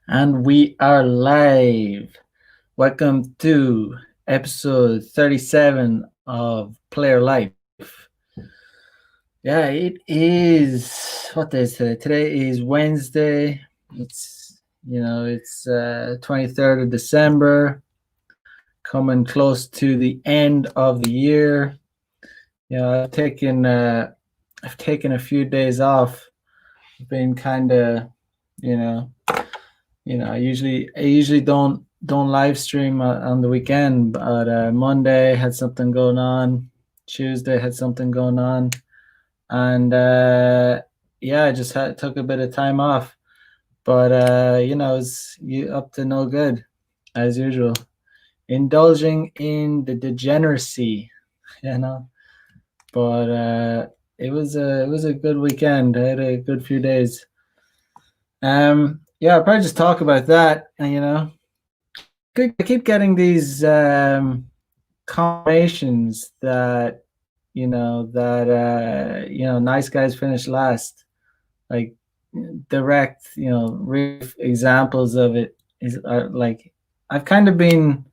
And we are live. Welcome to episode 37 of Player Life. Yeah, it is what day is today? Today is Wednesday. It's 23rd of December, coming close to the end of the year. I've taken a few days off. I've been kind of, you know, I usually don't live stream on the weekend, but Monday had something going on, Tuesday had something going on, and yeah, I just took a bit of time off. But it's up to no good as usual, indulging in the degeneracy, you know. But it was a good weekend. I had a good few days. Yeah, I'll probably just talk about that, and I keep getting these confirmations that nice guys finish last. Like direct, real examples of it is are like I've kind of been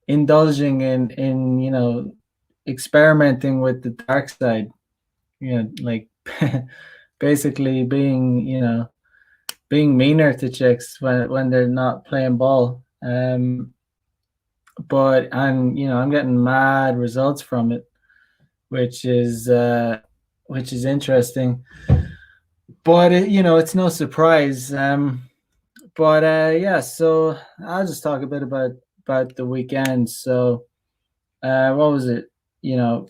indulging in experimenting with the dark side. Like basically being meaner to chicks when they're not playing ball. But I'm getting mad results from it, which is uh, which is interesting. But it's no surprise. But yeah, so I'll just talk a bit about the weekend. So what was it?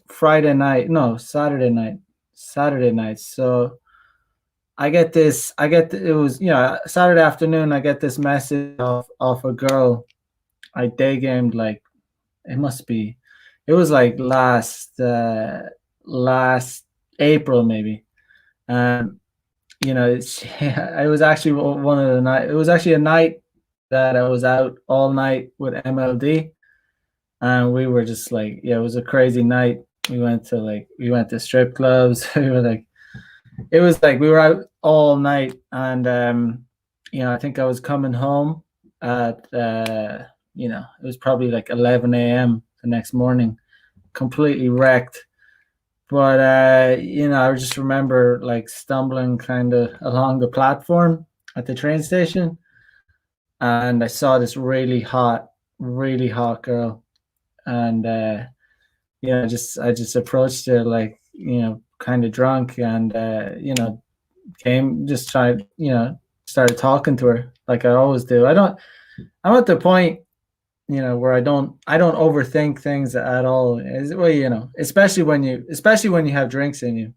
Friday night, no, Saturday night, Saturday night. So it was Saturday afternoon. I get this message of a girl I day gamed like it must be it was like last April maybe. um it was actually one of the night. It was actually a night that I was out all night with MLD, and we were just like, yeah, it was a crazy night. We went to strip clubs. We were like, it was like we were out all night, and I think I was coming home at it was probably like 11 a.m. the next morning, completely wrecked. But I just remember like stumbling kind of along the platform at the train station, and I saw this really hot girl, and I just approached her like kind of drunk, and came just tried started talking to her like I always do. I'm at the point where I don't overthink things at all. Well, especially when you have drinks in you.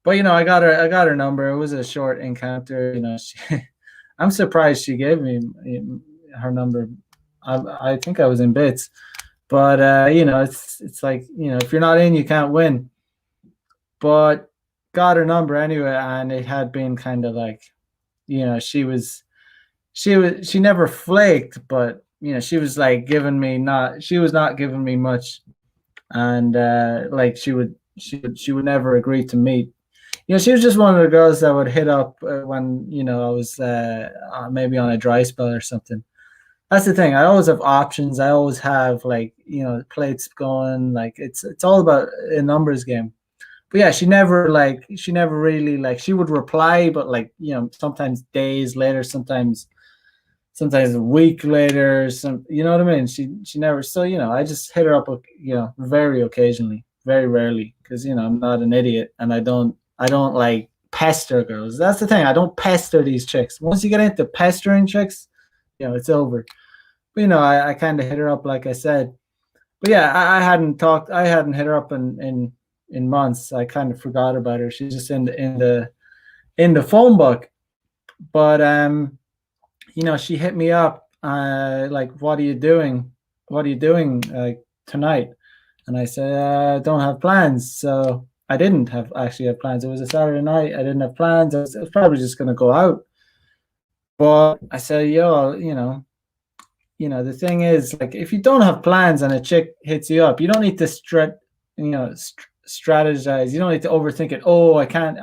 But I got her number. It was a short encounter. I'm surprised she gave me her number. I think I was in bits, but it's like if you're not in, you can't win. But got her number anyway, and it had been kind of like she never flaked, but she was like giving me not she was not giving me much, and like she would never agree to meet. She was just one of the girls that would hit up when I was maybe on a dry spell or something. That's the thing. I always have options. I always have like plates going. Like it's all about a numbers game. But yeah, she never really like she would reply, but like sometimes days later, sometimes a week later, you know what I mean. She never. So I just hit her up very occasionally, very rarely, because I'm not an idiot, and I don't like pester girls. That's the thing. I don't pester these chicks. Once you get into pestering chicks, it's over. But I kind of hit her up, like I said. But yeah, I hadn't hit her up in months. I kind of forgot about her. She's just in the phone book. But she hit me up like, what are you doing? What are you doing tonight? And I said, I don't have plans. So I didn't actually have plans. It was a Saturday night. I didn't have plans. I was probably just gonna go out. But I said, yo, the thing is, like, if you don't have plans and a chick hits you up, you don't need to strategize. You don't need to overthink it. Oh, I can't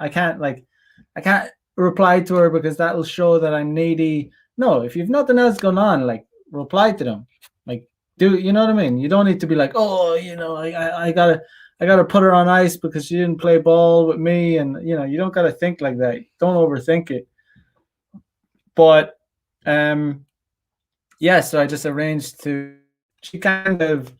reply to her because that will show that I'm needy. no, if you've nothing else going on, like reply to them. Like do you know what I mean? You don't need to be like, oh, I gotta put her on ice because she didn't play ball with me, and you don't gotta think like that. Don't overthink it. But um yeah, so I just arranged to. She kind of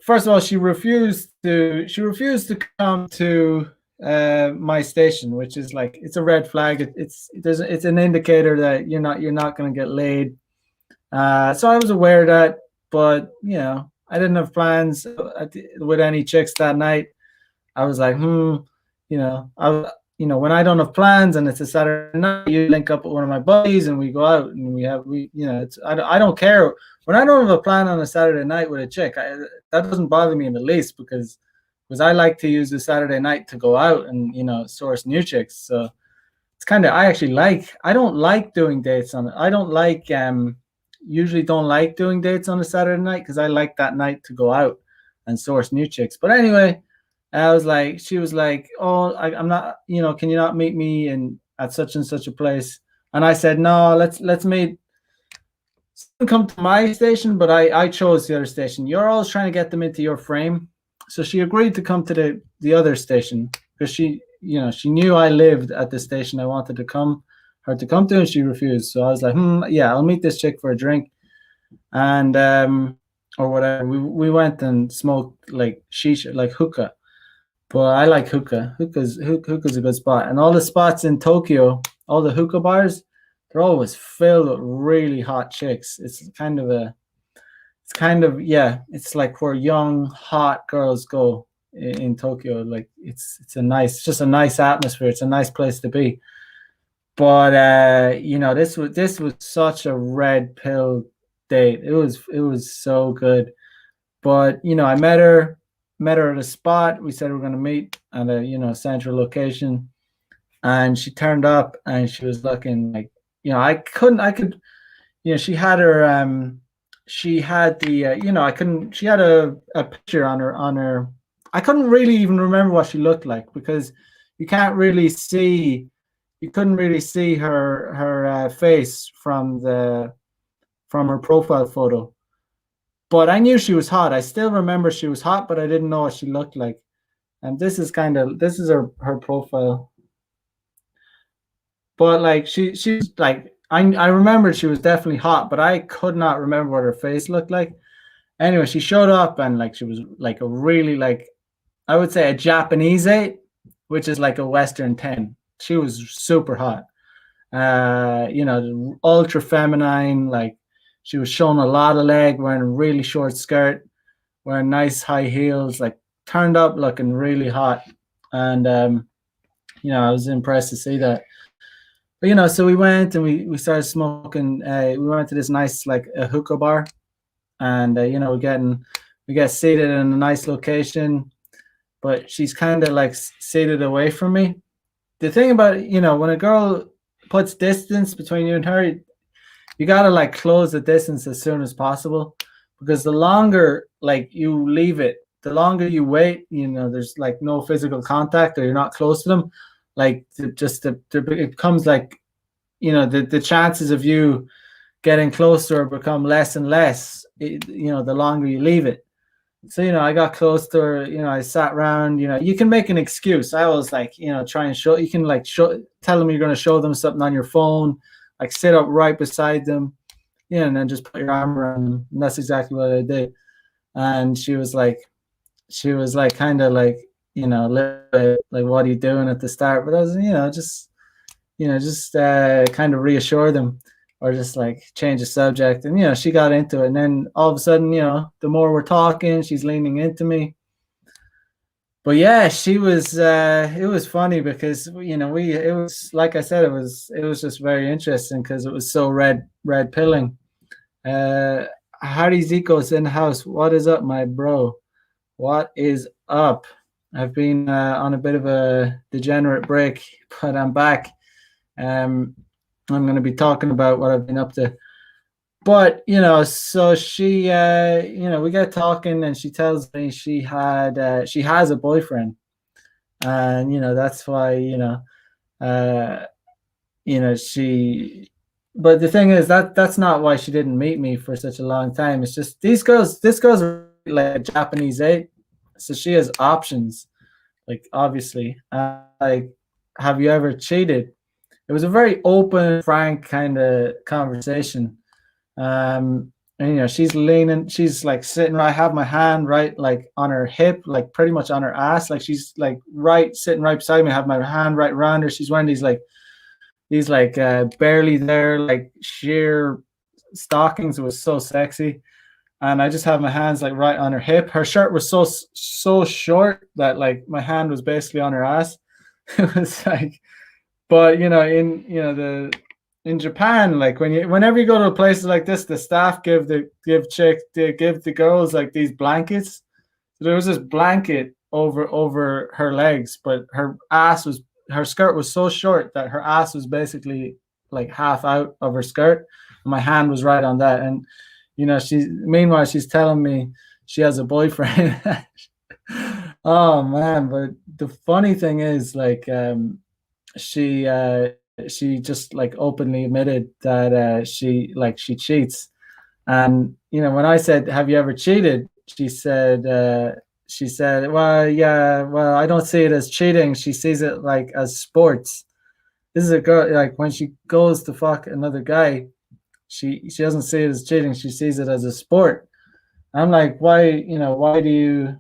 first of all she refused to come to my station, which is like it's a red flag. It's an indicator that you're not going to get laid. So I was aware of that, but I didn't have plans with any chicks that night. I was like, when I don't have plans and it's a Saturday night, you link up with one of my buddies and we go out and I don't care when I don't have a plan on a Saturday night with a chick. That doesn't bother me in the least because I like to use the Saturday night to go out and source new chicks. So it's kind of I don't like doing dates on it. I don't like usually don't like doing dates on a Saturday night because I like that night to go out and source new chicks. But anyway, she was like, oh, I'm not, can you not meet me at such and such a place? And I said, no, let's meet. Come to my station, but I chose the other station. You're always trying to get them into your frame. So she agreed to come to the other station because she knew I lived at the station I wanted her to come to, and she refused. So I was like, yeah, I'll meet this chick for a drink. And or whatever. We went and smoked like shisha, like hookah. But I like hookah. Hookah's a good spot. And all the spots in Tokyo, all the hookah bars, they're always filled with really hot chicks. It's like where young hot girls go in Tokyo. Like it's just a nice atmosphere. It's a nice place to be. But this was such a red pill date. It was so good. But I met her at a spot. We said we are going to meet at a central location, and she turned up and she was looking like she had her she had the I couldn't she had a picture on her. I couldn't really even remember what she looked like because you couldn't really see her face from her profile photo. But I knew she was hot. I still remember she was hot, but I didn't know what she looked like. And this is her profile. But like she's like I remembered she was definitely hot, but I could not remember what her face looked like. Anyway, she showed up and like she was like a really like I would say a Japanese 8, which is like a Western 10. She was super hot. Ultra feminine, like she was showing a lot of leg, wearing a really short skirt, wearing nice high heels, like turned up looking really hot. And I was impressed to see that. But so we went and we started smoking. We went to this nice like a hookah bar, and we get seated in a nice location, but she's kind of like seated away from me. The thing about when a girl puts distance between you and her, you gotta like close the distance as soon as possible, because the longer like you leave it, the longer you wait, there's like no physical contact or you're not close to them, like it becomes like the chances of you getting closer become less and less, the longer you leave it. So I got close to her, I sat around, you can make an excuse. I was like, try and show, you can like tell them you're going to show them something on your phone, like sit up right beside them, and then just put your arm around them. And that's exactly what I did. And she was like kind of like, a little bit like, what are you doing at the start? But I was, just kind of reassure them or just like change the subject. And, she got into it. And then all of a sudden, the more we're talking, she's leaning into me. But yeah, she was, it was funny because, it was, like I said, it was just very interesting because it was so red pilling. Harry Zico's in the house. What is up, my bro? What is up? I've been on a bit of a degenerate break, but I'm back. I'm going to be talking about what I've been up to. But, so she, we get talking and she tells me she has a boyfriend. And, that's why, she but the thing is that that's not why she didn't meet me for such a long time. It's just these girls. This girl's like a Japanese eight, so she has options. Like obviously, like, have you ever cheated? It was a very open, frank kind of conversation. And she's leaning, she's like sitting right. I have my hand right like on her hip, like pretty much on her ass. Like she's like right sitting right beside me. I have my hand right around her. She's wearing these barely there, like sheer stockings. It was so sexy. And I just have my hands like right on her hip. Her shirt was so short that like my hand was basically on her ass. It was like, but the in Japan, like whenever you go to places like this, the staff give the girls like these blankets. So there was this blanket over her legs, but her skirt was so short that her ass was basically like half out of her skirt. And my hand was right on that. And she's telling me she has a boyfriend. Oh man, but the funny thing is like she she just like openly admitted that she cheats. And when I said, have you ever cheated, she said, well, yeah, well, I don't see it as cheating. She sees it like as sports. This is a girl, like when she goes to fuck another guy, she doesn't see it as cheating. She sees it as a sport. I'm like, why do you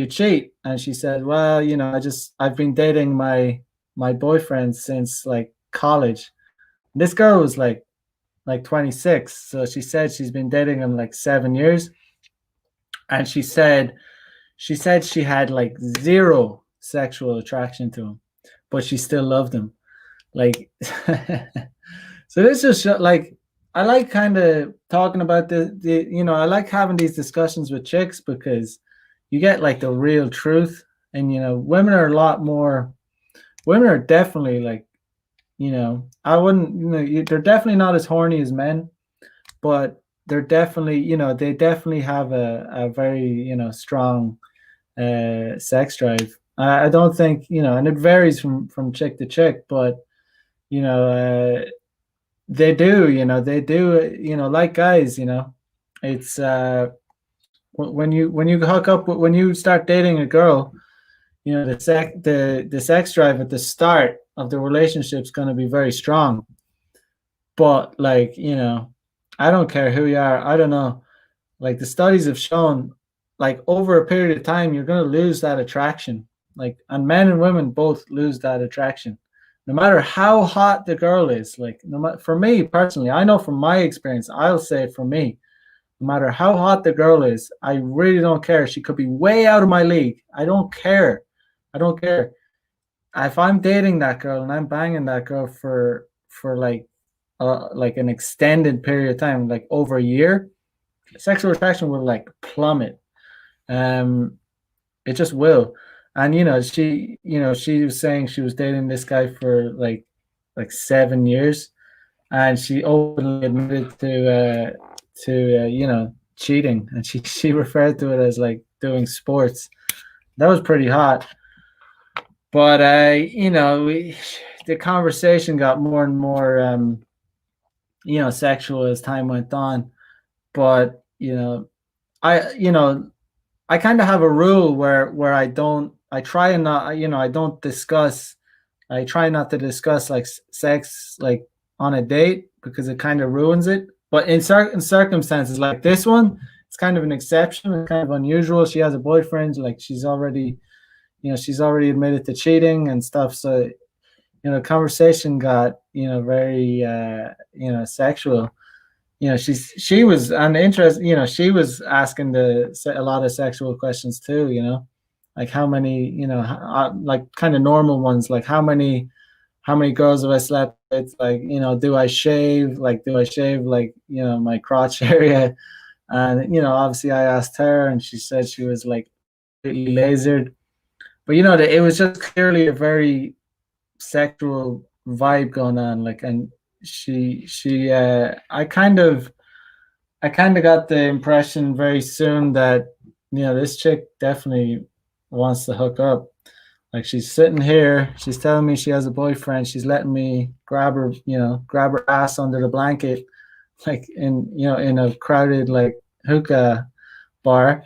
cheat? And she said, well, I've been dating my boyfriend since like college. This girl was like 26, so she said she's been dating him like 7 years, and she said she had like zero sexual attraction to him, but she still loved him. Like, so this is like, I like kind of talking about I like having these discussions with chicks because you get like the real truth. And women are a lot more. Women are definitely like, I wouldn't, they're definitely not as horny as men, but they're definitely, they definitely have a very, strong sex drive. I don't think, and it varies from chick to chick, but you know, they do, like guys, it's when you hook up when you start dating a girl, the sex drive at the start of the relationship is going to be very strong. But like, I don't care who you are. I don't know. Like the studies have shown, like over a period of time, you're going to lose that attraction. Like, and men and women both lose that attraction, no matter how hot the girl is. Like, no matter, for me personally, I know from my experience, I'll say it for me, no matter how hot the girl is, I really don't care. She could be way out of my league. I don't care. I don't care. If I'm dating that girl and I'm banging that girl for like an extended period of time, like over a year, sexual attraction will like plummet. Um, it just will. And she was saying she was dating this guy for like 7 years, and she openly admitted to cheating, and she referred to it as like doing sports. That was pretty hot. But the conversation got more and more sexual as time went on. But I I kind of have a rule where I try and not, I don't discuss. I try not to discuss like sex like on a date because it kind of ruins it. But in certain circumstances like this one, it's kind of an exception. It's kind of unusual. She has a boyfriend. Like she's already admitted to cheating and stuff. So conversation got very sexual. She was an interest. She was asking a lot of sexual questions too. Like how many, like kind of normal ones, like how many girls have I slept with? Like, do I shave? Like, do I shave like my crotch area? And obviously I asked her, and she said she was like completely lasered. But it was just clearly a very sexual vibe going on. Like, and she I kind of got the impression very soon that this chick definitely wants to hook up. Like she's sitting here, she's telling me she has a boyfriend. She's letting me grab her, grab her ass under the blanket, like in a crowded like hookah bar.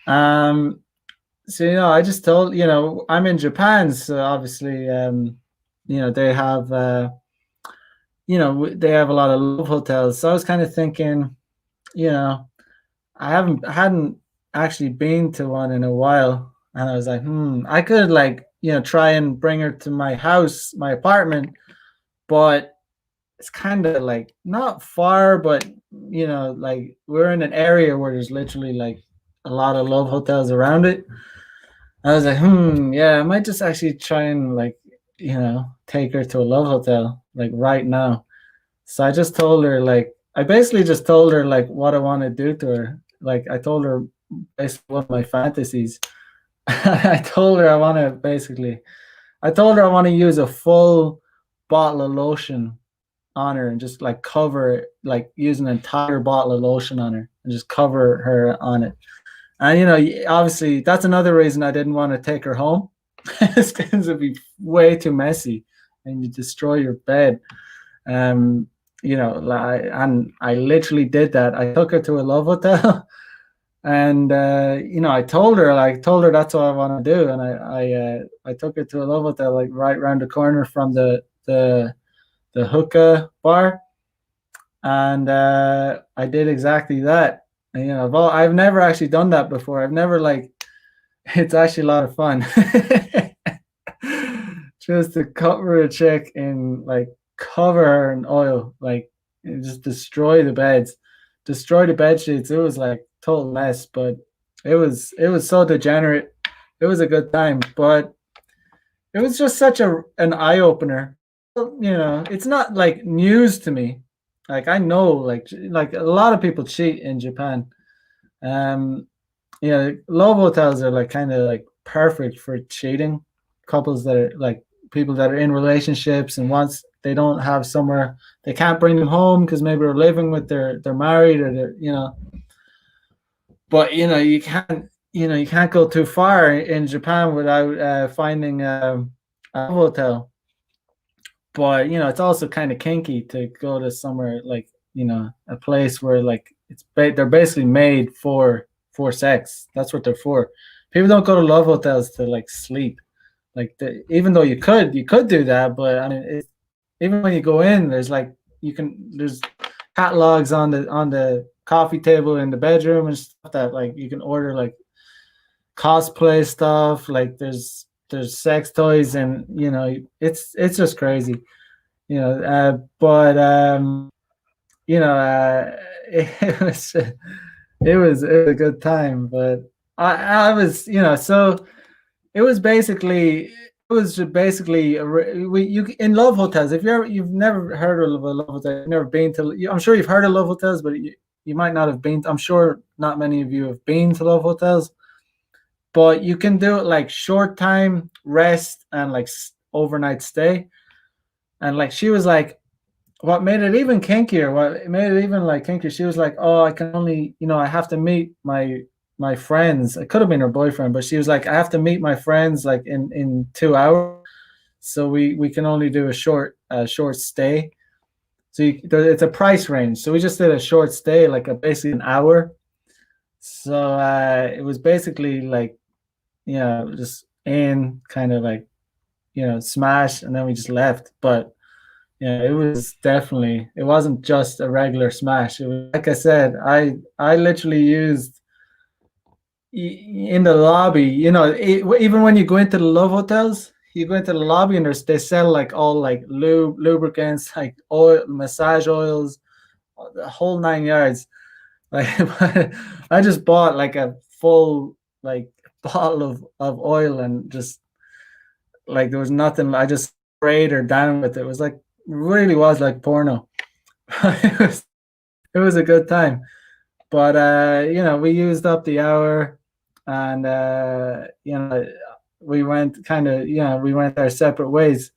Um, so I just told I'm in Japan, so obviously they have they have a lot of love hotels. So I was kind of thinking, you know, I hadn't actually been to one in a while, and I was like, I could like try and bring her to my house, my apartment, but it's kind of like not far, but like we're in an area where there's literally like a lot of love hotels around it. I was like, yeah, I might just actually try and like, take her to a love hotel like right now. So I just told her like I basically just told her like what I want to do to her. Like I told her basically one of my fantasies. I told her I told her I want to use a full bottle of lotion on her and just like cover like use an entire bottle of lotion on her and just cover her on it. And obviously that's another reason I didn't want to take her home. It's going to be way too messy and you destroy your bed. Um, and I literally did that. I took her to a love hotel, and I told her that's what I want to do, and I took her to a love hotel like right around the corner from the hookah bar, and I did exactly that. And, I've never actually done that before. I've never like. It's actually a lot of fun. Just to cover a chick in like cover her in oil, like and just destroy the beds, destroy the bed sheets. It was like total mess, but it was so degenerate. It was a good time, but it was just such an eye opener. It's not like news to me. Like I know, like a lot of people cheat in Japan. Um, love hotels are like kind of like perfect for cheating. Couples that are like people that are in relationships and once they don't have somewhere they can't bring them home because maybe they're living with they're married or they're. But you can't go too far in Japan without finding a hotel. But it's also kind of kinky to go to somewhere like a place where like they're basically made for sex. That's what they're for. People don't go to love hotels to like sleep. Like even though you could do that, but I mean, even when you go in, there's catalogs on the coffee table in the bedroom and stuff that like you can order like cosplay stuff. Like there's sex toys and it's just crazy. But it was it was a good time. But I was so it was basically you in love hotels. If you've never heard of a love hotel, you've never been to. I'm sure you've heard of love hotels, but you might not have been. I'm sure not many of you have been to love hotels, but you can do it like short time rest and like overnight stay. And like she was like, what made it even kinkier, what made it even like kinkier, she was like, oh, I can only, I have to meet my friends. It could have been her boyfriend, but she was like, I have to meet my friends like in 2 hours. So we can only do a short stay. So it's a price range. So we just did a short stay, like basically an hour. So it was basically like, just in kind of like, smash, and then we just left. But yeah, it wasn't just a regular smash. It was, like I said, I literally used in the lobby, even when you go into the love hotels, you go into the lobby and they sell like all like lubricants, like oil, massage oils, the whole 9 yards. Like I just bought like a full like bottle of oil and just like there was nothing. I just sprayed her down with it. It was like really was like porno. It was a good time. But we used up the hour, and we went we went our separate ways.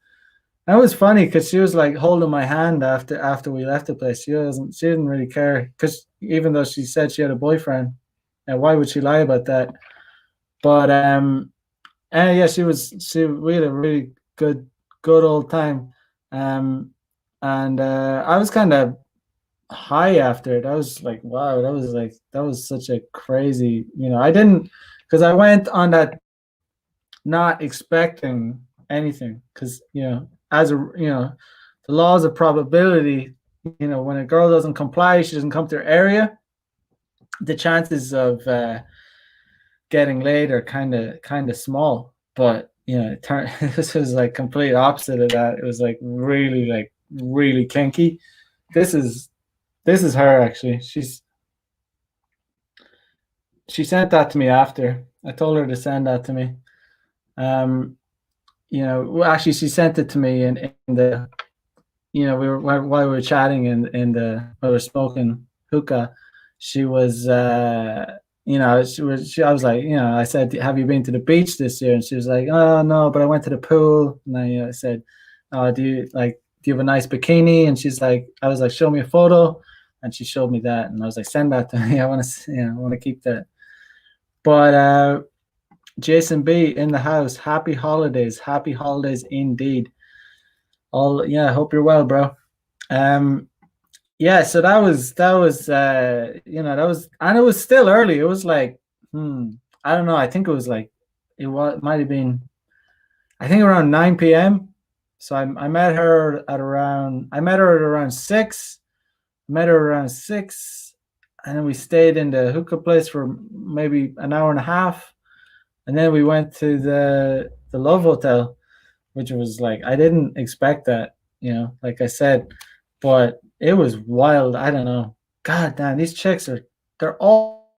That was funny because she was like holding my hand after we left the place. She didn't really care because even though she said she had a boyfriend, and why would she lie about that? But And yeah, she we had a really good old time. Um, and I was kind of high after it. I was like, wow, that was such a crazy, I didn't, because I went on that not expecting anything, because as a the laws of probability, when a girl doesn't comply, she doesn't come to your area, the chances of getting laid are kind of small. But it turned this was like complete opposite of that. It was like really kinky. This is this is her actually. She sent that to me after. I told her to send that to me. Um, well, actually, she sent it to me in the, we were while we were chatting in the while we were smoking hookah. She was, I was like, I said, "Have you been to the beach this year?" And she was like, "Oh no, but I went to the pool." And I said, "Oh, do you have a nice bikini?" And she's like, I was like, "Show me a photo." And she showed me that, and I was like, "Send that to me. I want to, I want to keep that." But Jason B in the house. Happy holidays. Happy holidays indeed. All yeah. Hope you're well, bro. Um, yeah. So that was, and it was still early. It was like, I don't know. I think it was like, it might have been, I think around 9 p.m. So I met her at around 6. Met her around 6, and then we stayed in the hookah place for maybe an hour and a half, and then we went to the Love Hotel, which was like, I didn't expect that, like I said, but it was wild. I don't know. God damn, these chicks they're all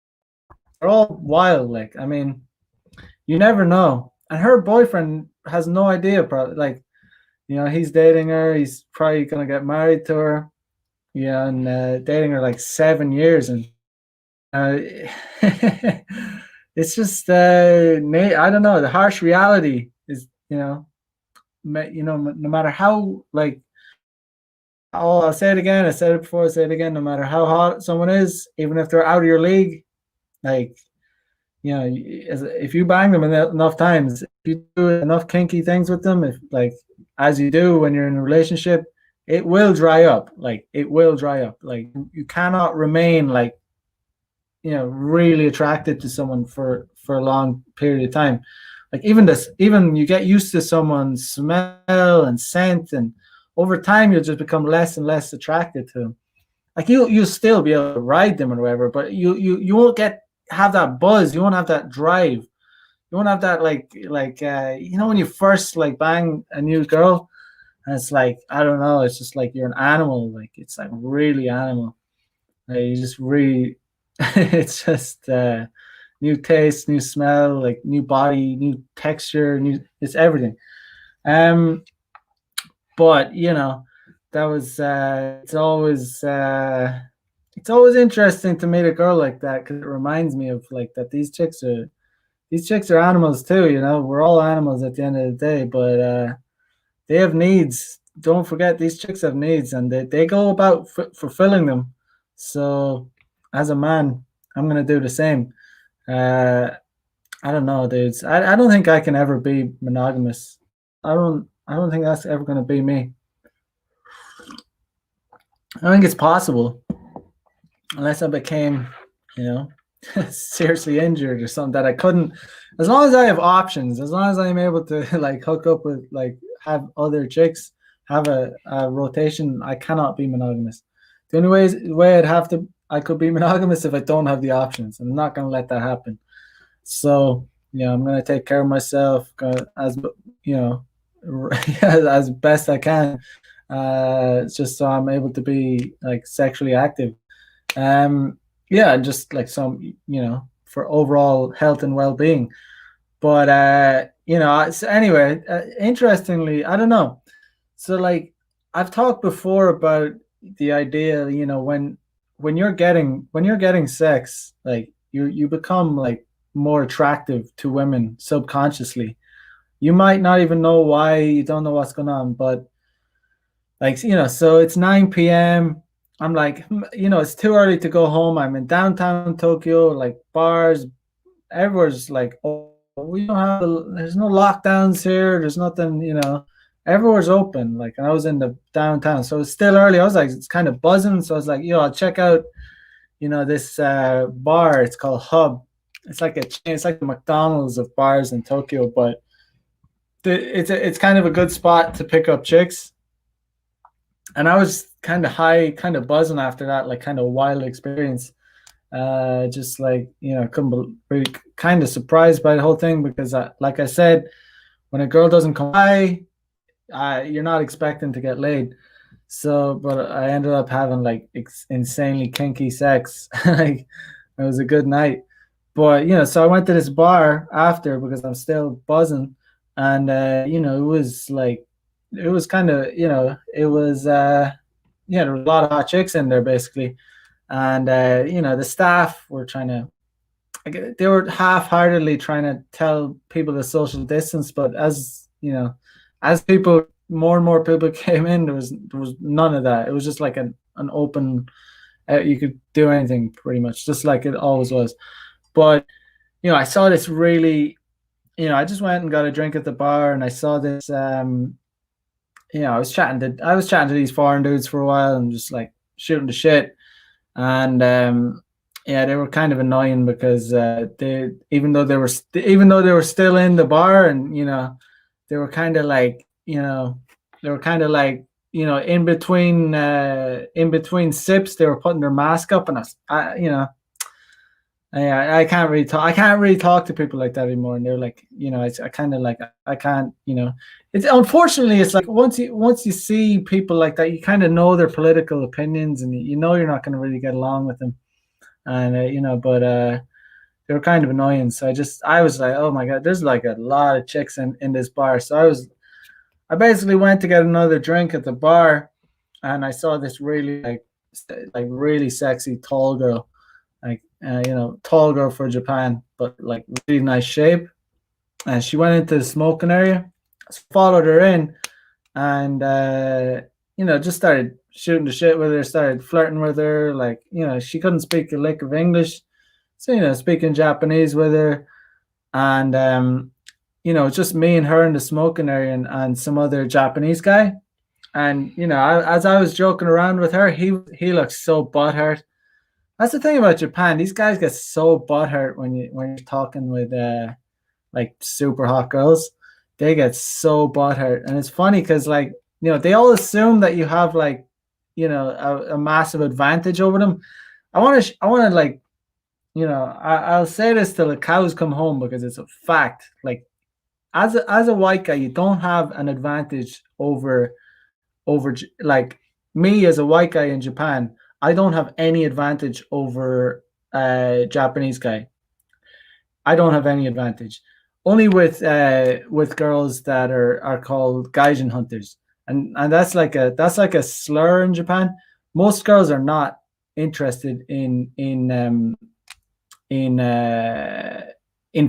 they're all wild. Like, I mean, you never know. And her boyfriend has no idea, probably. Like, he's dating her. He's probably gonna get married to her. Yeah, and dating her like 7 years, and uh, it's just I don't know. The harsh reality is, no matter how, like, oh, I'll say it again. I said it before. I say it again. No matter how hot someone is, even if they're out of your league, like, if you bang them enough times, if you do enough kinky things with them, if like as you do when you're in a relationship, it will dry up. Like, it will dry up. Like, you cannot remain like, really attracted to someone for a long period of time. Like, even you get used to someone's smell and scent, and over time you'll just become less and less attracted to them. Like, you'll still be able to ride them or whatever, but you won't have that buzz. You won't have that drive. You won't have that, when you first like bang a new girl, and it's like, I don't know, it's just like you're an animal. Like, it's like really animal. Like, you just really it's just new taste, new smell, like new body, new texture, new, it's everything. Um, but that was it's always interesting to meet a girl like that, because it reminds me of like that these chicks are animals too. We're all animals at the end of the day, but they have needs. Don't forget, these chicks have needs, and they go about fulfilling them. So, as a man, I'm gonna do the same. Uh, I don't know, dudes. I don't think I can ever be monogamous. I don't think that's ever gonna be me. I think it's possible, unless I became, you know, seriously injured or something that I couldn't. As long as I have options, as long as I'm able to like hook up with, like, have other chicks, have a rotation, I cannot be monogamous. The only way I could be monogamous if I don't have the options. I'm not gonna let that happen. So I'm gonna take care of myself, as you know, as best I can, just so I'm able to be like sexually active. Yeah, just like some, for overall health and well-being. But so anyway, interestingly, I don't know. So, like, I've talked before about the idea, when you're getting sex, like, you become like more attractive to women subconsciously. You might not even know why, you don't know what's going on, but like, so it's 9 p.m. I'm like, it's too early to go home. I'm in downtown Tokyo, like bars, everywhere's like open. we don't have there's no lockdowns here. There's nothing, everywhere's open. Like, and I was in the downtown, so it's still early. I was like, it's kind of buzzing. So I was like, I'll check out, this bar. It's called Hub. It's like a chain. It's like the McDonald's of bars in Tokyo, but it's kind of a good spot to pick up chicks. And I was kind of high, kind of buzzing after that, like kind of wild experience. Just like, couldn't really kind of surprised by the whole thing because, like I said, when a girl doesn't come by, you're not expecting to get laid. So, but I ended up having like insanely kinky sex. Like, it was a good night. But so I went to this bar after because I'm still buzzing, and it was like, it was kind of, it was yeah, there was a lot of hot chicks in there basically, and the staff were trying to, they were half-heartedly trying to tell people to social distance, but as people, more and more people came in, there was none of that. It was just like an open, you could do anything pretty much, just like it always was. But I saw this really, I just went and got a drink at the bar, and I saw this. I was chatting to these foreign dudes for a while, and just like shooting the shit, and yeah, they were kind of annoying because they, even though they were still in the bar, and they were kind of like, in between sips, they were putting their mask up, and I can't really talk. I can't really talk to people like that anymore. And they're like, I kind of like, I can't. It's unfortunately, it's like once you see people like that, you kind of know their political opinions, and you're not going to really get along with them. And but they were kind of annoying. So I was like, oh my god, there's like a lot of chicks in this bar. So I basically went to get another drink at the bar, and I saw this really like really sexy tall girl, like tall girl for Japan, but like really nice shape. And she went into the smoking area, so followed her in, and just started shooting the shit with her, started flirting with her. Like, she couldn't speak a lick of English, so speaking Japanese with her, and it's just me and her in the smoking area, and some other Japanese guy. And as I was joking around with her, he looks so butthurt. That's the thing about Japan. These guys get so butthurt when you're talking with like super hot girls. They get so butthurt, and it's funny because, like, they all assume that you have like a massive advantage over them. I want to like, I'll say this till the cows come home because it's a fact. Like, as a white guy, you don't have an advantage over like me as a white guy in Japan. I don't have any advantage over a Japanese guy. I don't have any advantage. Only with girls that are called gaijin hunters, and that's like a slur in Japan. Most girls are not interested in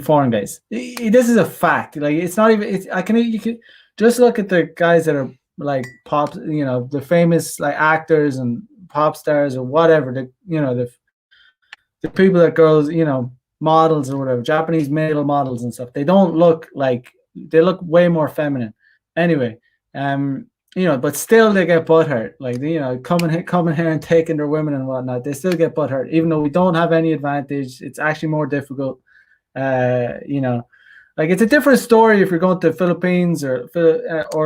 foreign guys. This is a fact. Like, it's not even. It's I can you can just look at the guys that are like pop. The famous like actors and pop stars or whatever. The people that girls, models or whatever, Japanese male models and stuff. They don't look like, they look way more feminine. Anyway, but still they get butthurt. Like, coming here and taking their women and whatnot. They still get butthurt, even though we don't have any advantage. It's actually more difficult. You know, like, it's a different story if you're going to Philippines or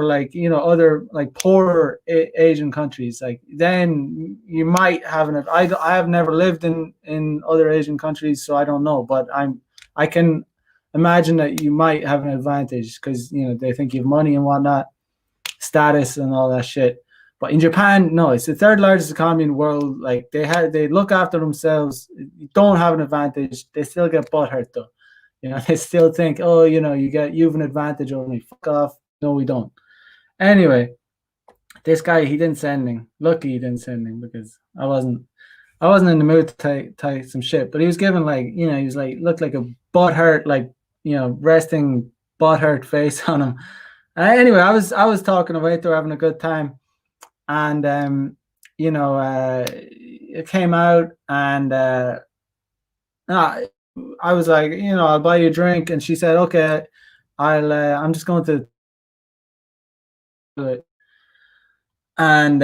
like, other like poorer Asian countries. Like, then you might have I have never lived in other Asian countries, so I don't know, but I can imagine that you might have an advantage because they think you have money and whatnot, status and all that shit. But in Japan, no, it's the third largest economy in the world. Like, they look after themselves. You don't have an advantage. They still get butthurt though. They still think, oh, you have an advantage over me. Fuck off. No, we don't. Anyway, this guy, he didn't say anything. Lucky he didn't say anything because I wasn't in the mood to tie some shit. But he was giving like, he was like, looked like a butthurt, like, resting butthurt face on him. Anyway, I was talking away to her, having a good time, and it came out, and I was like, I'll buy you a drink, and she said, okay, I'm just going to do it. And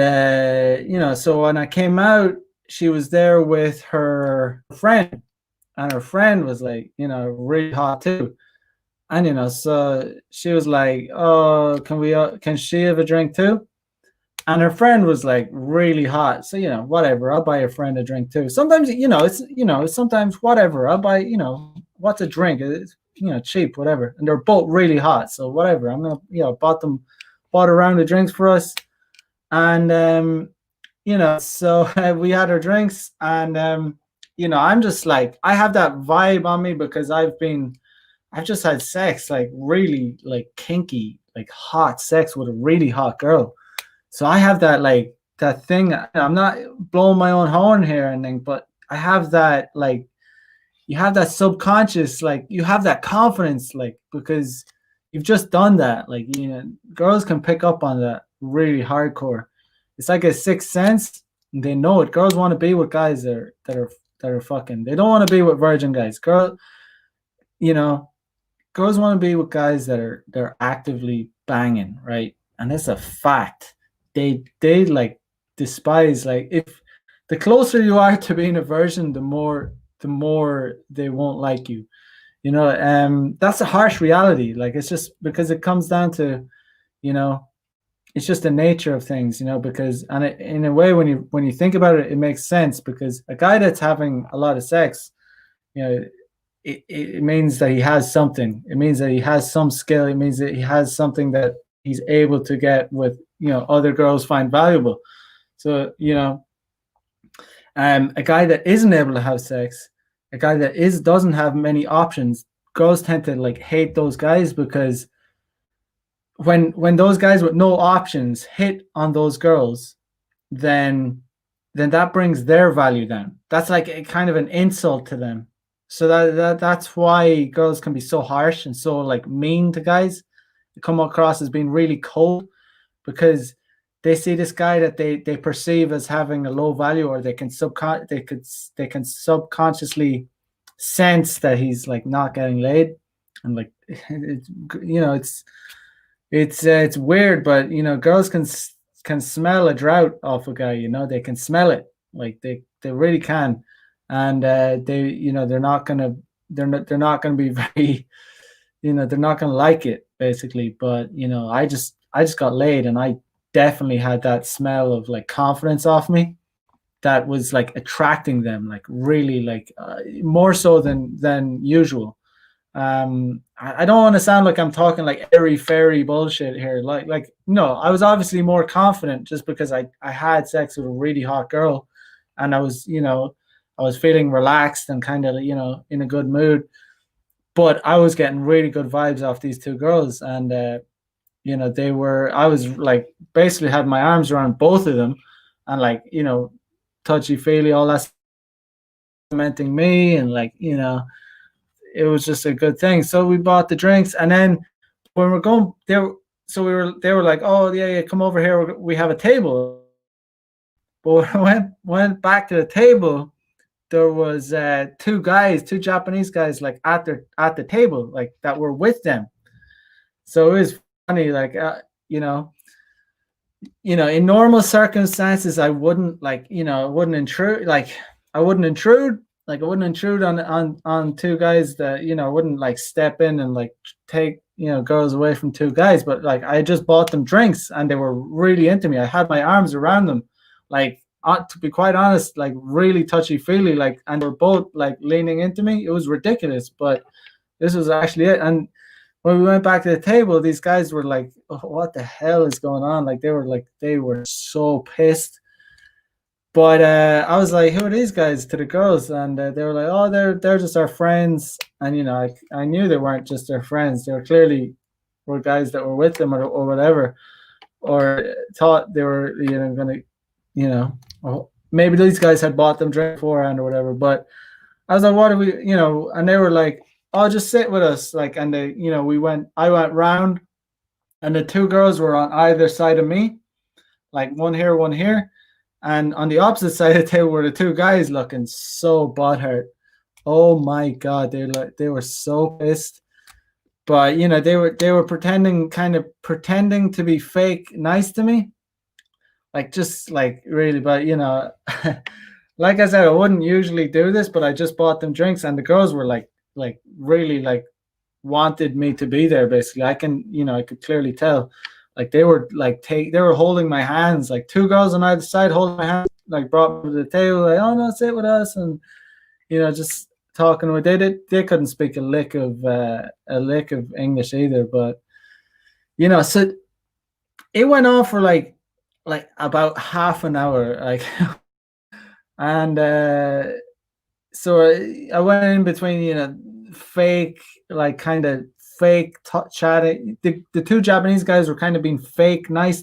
so when I came out, she was there with her friend, and her friend was like, really hot too. And so she was like, "Oh, can she have a drink too?" And her friend was like really hot. So, whatever, I'll buy your friend a drink too. Sometimes, sometimes whatever, I'll buy, what's a drink? It's, cheap, whatever. And they're both really hot. So whatever. I'm gonna, bought a round of drinks for us. And so we had our drinks, and I'm just like, I have that vibe on me because I've just had sex, like really like kinky, like hot sex with a really hot girl. So I have that like that thing. I'm not blowing my own horn here and thing, but I have that like you have that subconscious, like you have that confidence, like because you've just done that. Like girls can pick up on that really hardcore. It's like a sixth sense. And they know it. Girls want to be with guys that are fucking. They don't want to be with virgin guys. You know, girls want to be with guys they're actively banging, right? And that's a fact. They like despise, like, if the closer you are to being a virgin, the more they won't like you. That's a harsh reality. Like, it's just because it comes down to, you know, it's just the nature of things, because, and in a way, when you think about it, it makes sense, because a guy that's having a lot of sex, you know, it means that he has something. It means that he has some skill. It means that he has something that he's able to get with, other girls find valuable. So, a guy that isn't able to have sex, a guy that doesn't have many options, girls tend to like hate those guys, because when those guys with no options hit on those girls, then that brings their value down. That's like a kind of an insult to them. So that's why girls can be so harsh and so like mean to guys. They come across as being really cold, because they see this guy that they perceive as having a low value, or they can subconsciously sense that he's like not getting laid, and like it's it's weird, but girls can smell a drought off a guy. They can smell it, like they really can, and they're not gonna be very, they're not gonna like it, basically. But I just got laid, and I definitely had that smell of like confidence off me that was like attracting them, like really, like more so than usual. I don't want to sound like I'm talking like airy fairy bullshit here. Like no, I was obviously more confident just because I had sex with a really hot girl, and I was feeling relaxed and kind of in a good mood. But I was getting really good vibes off these two girls, and I was like basically had my arms around both of them, and like touchy feely, all that, complimenting me, and like it was just a good thing. So we bought the drinks, and then when we're going there, so they were like, "Oh yeah, yeah, come over here. We have a table." But when went back to the table, there was two Japanese guys, like at the table, like that were with them. So it was funny, like you know, in normal circumstances, I wouldn't like, I wouldn't intrude, like I wouldn't intrude on two guys that wouldn't like step in and like take girls away from two guys. But like I just bought them drinks, and they were really into me. I had my arms around them, like to be quite honest, like really touchy feely, like, and they're both like leaning into me. It was ridiculous, but this was actually it. And when we went back to the table, these guys were like, oh, "What the hell is going on?" Like they were so pissed. But I was like, "Who are these guys?" to the girls, and they were like, "Oh, they're just our friends." And I knew they weren't just their friends. They were clearly were guys that were with them, or whatever, or thought they were gonna, maybe these guys had bought them drink beforehand or whatever. But I was like, "What are we?" And they were like, "Oh, just sit with us." Like, and they, I went round, and the two girls were on either side of me, like one here, one here. And on the opposite side of the table were the two guys looking so butthurt. Oh my god, they were so pissed. But you know, they were pretending, kind of pretending to be fake nice to me, like just like really. But you know, like I said, I wouldn't usually do this, but I just bought them drinks, and the girls were like really like wanted me to be there. Basically, I can, you know, I could clearly tell. Like they were like they were holding my hands, like two girls on either side holding my hands, like brought me to the table, like, oh no, sit with us, and you know, just talking with. They couldn't speak a lick of English either, but you know, so it went on for like about half an hour, like, and so I went in between, you know, fake, like kind of fake chatting. The two Japanese guys were kind of being fake nice.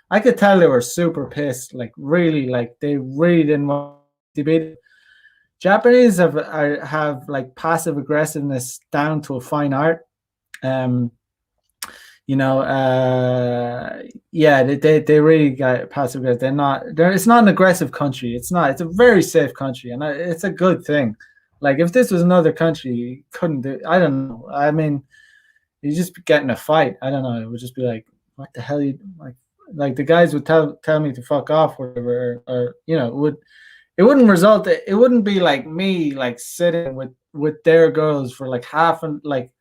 I could tell they were super pissed, like really, like they really didn't want to be. Japanese have like passive aggressiveness down to a fine art. Um, you know, yeah, they really got passive aggressive. It's not an aggressive country. It's not. It's a very safe country, and it's a good thing. Like if this was another country, you couldn't do. I don't know. I mean, you just get in a fight. I don't know. It would just be like, what the hell you like? Like the guys would tell me to fuck off, or whatever, or you know, it wouldn't result. It wouldn't be like me like sitting with their girls for like half and like,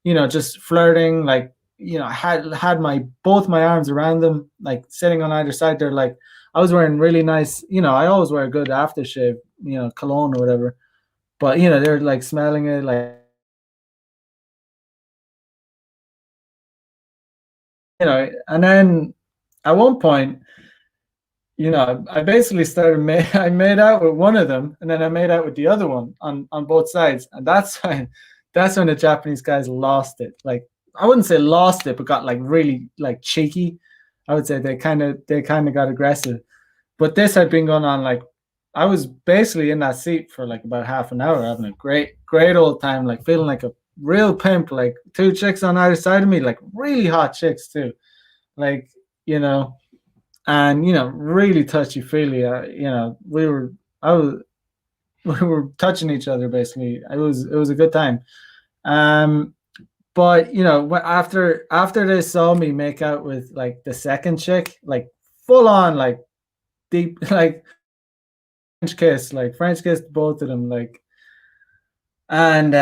you know, just flirting, like, you know, I had my both my arms around them, like sitting on either side. They're like, I was wearing really nice, you know, I always wear a good aftershave, you know, cologne or whatever. But you know, they're like smelling it, like, you know. And then at one point, you know, I basically I made out with one of them, and then I made out with the other one on both sides, and that's when the Japanese guys lost it. Like I wouldn't say lost it, but got like really like cheeky. I would say they kind of got aggressive. But this had been going on like I was basically in that seat for like about half an hour, having a great old time, like feeling like a real pimp. Like two chicks on either side of me, like really hot chicks too, like, you know, and you know, really touchy feely. You know, I was we were touching each other basically. It was a good time. Um, but you know, after they saw me make out with like the second chick, like full on like deep like French kiss both of them, like, and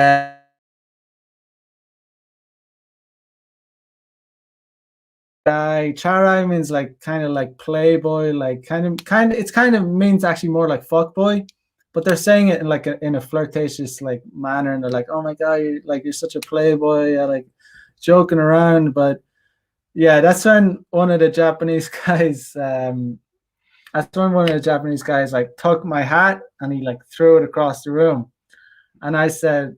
charai means like kind of like playboy, like kind of it's kind of means actually more like fuck boy, but they're saying it in like in a flirtatious like manner, and they're like, oh my god, you're such a playboy, like joking around. But yeah, that's when one of the Japanese guys that's when one of the Japanese guys like took my hat and he like threw it across the room, and I said,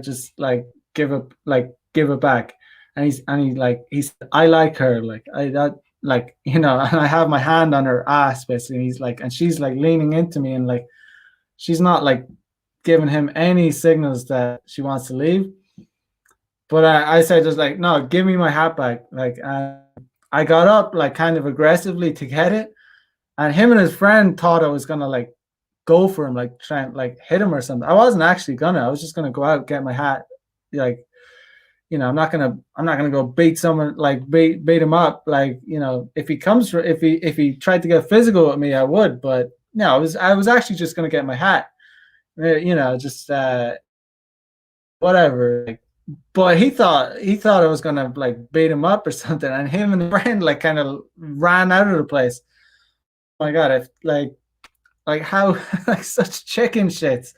just like give it back. And he said, I like her, like I that like, you know, and I have my hand on her ass basically. And he's like, and she's like leaning into me, and like she's not like giving him any signals that she wants to leave. But I said, just like, no, give me my hat back. Like, I got up like kind of aggressively to get it, and him and his friend thought I was gonna like go for him, like try and like hit him or something. I wasn't actually gonna. I was just gonna go out, get my hat, like, you know, I'm not gonna go beat someone, like beat him up. Like, you know, if he comes for if he tried to get physical with me, I would. But no, I was actually just gonna get my hat. You know, just whatever. Like, but he thought I was gonna like beat him up or something, and him and the friend like kind of ran out of the place. Oh my god, if like how like such chicken shits.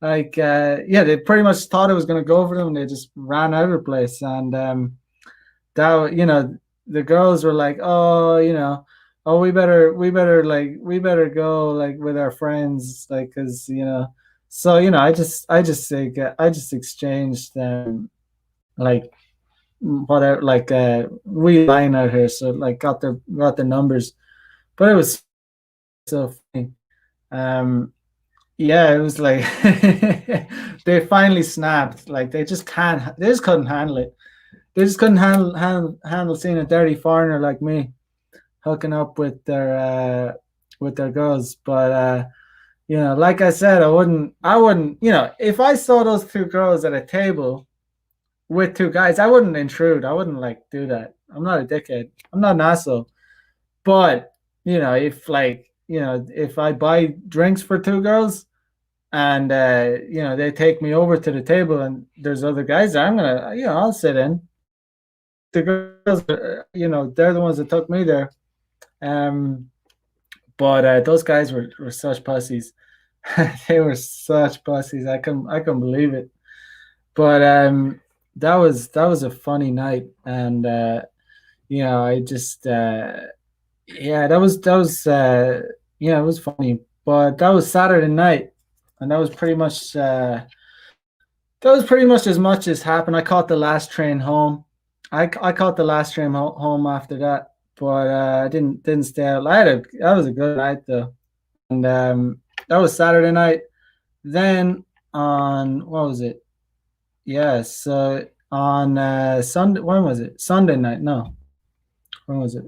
Like yeah, they pretty much thought I was gonna go for them, and they just ran out of the place. And that, you know, the girls were like, oh, you know, oh, we better go like with our friends, like, because, you know. So, you know, I just exchanged like whatever, like we line out here, so like got the numbers. But it was so funny. um yeah, it was like they finally snapped. Like they just couldn't handle it. They just couldn't handle seeing a dirty foreigner like me hooking up with their girls. But Like I said, I wouldn't, if I saw those two girls at a table with two guys, I wouldn't intrude. I wouldn't like do that. I'm not a dickhead. I'm not an asshole. But if I buy drinks for two girls and they take me over to the table and there's other guys there, I'm gonna, I'll sit in. The girls, they're the ones that took me there. Um, but those guys were such pussies. They were such pussies. I couldn't believe it. But that was a funny night, and I just yeah, it was funny. But that was Saturday night, and that was pretty much as much as happened. I caught the last train home. I caught the last train home after that, but I didn't stay out. That was a good night though, and that was Saturday night. Then on what was it? Yes, on Sunday. When was it? Sunday night? No, when was it?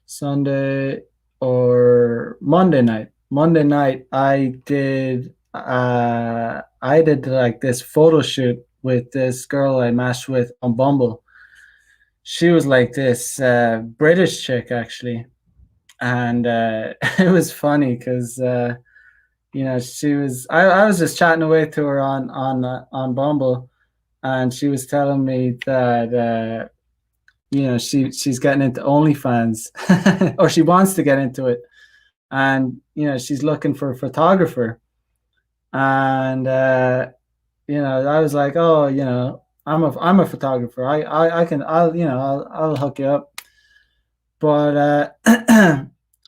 Sunday or Monday night. Monday night, I did like this photo shoot with this girl I matched with on Bumble. She was like this British chick actually, and it was funny because she was. I was just chatting away to her on Bumble, and she was telling me that she's getting into OnlyFans, or she wants to get into it, and she's looking for a photographer, and I was like, oh, I'm a photographer. I can I'll hook you up, but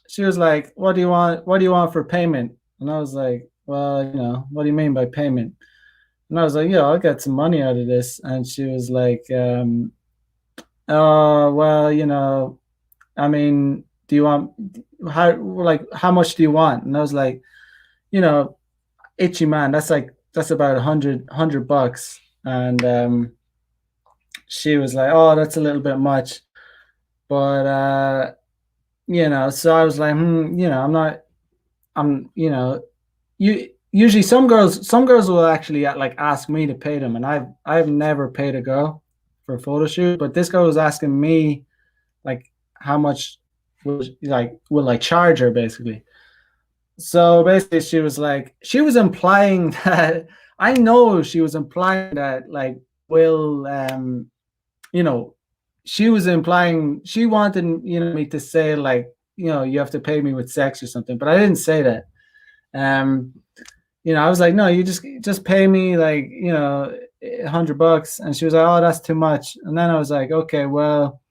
she was like, what do you want? What do you want for payment? And I was like, well, what do you mean by payment? And I was like, yeah, I'll get some money out of this. And she was like, oh, well, I mean, do you want how much do you want? And I was like, you know, itchy man, that's about a hundred bucks. And she was like, oh, that's a little bit much. But so I was like, I'm not, you usually some girls will actually like ask me to pay them, and I've never paid a girl for a photo shoot, but this girl was asking me like how much will I charge her basically. So basically she was implying that I know she was implying that like will you know she was implying she wanted me to say like you have to pay me with sex or something, but I didn't say that. um I was like, no, you just pay me like $100. And she was like, oh, that's too much. And then I was like, okay, well,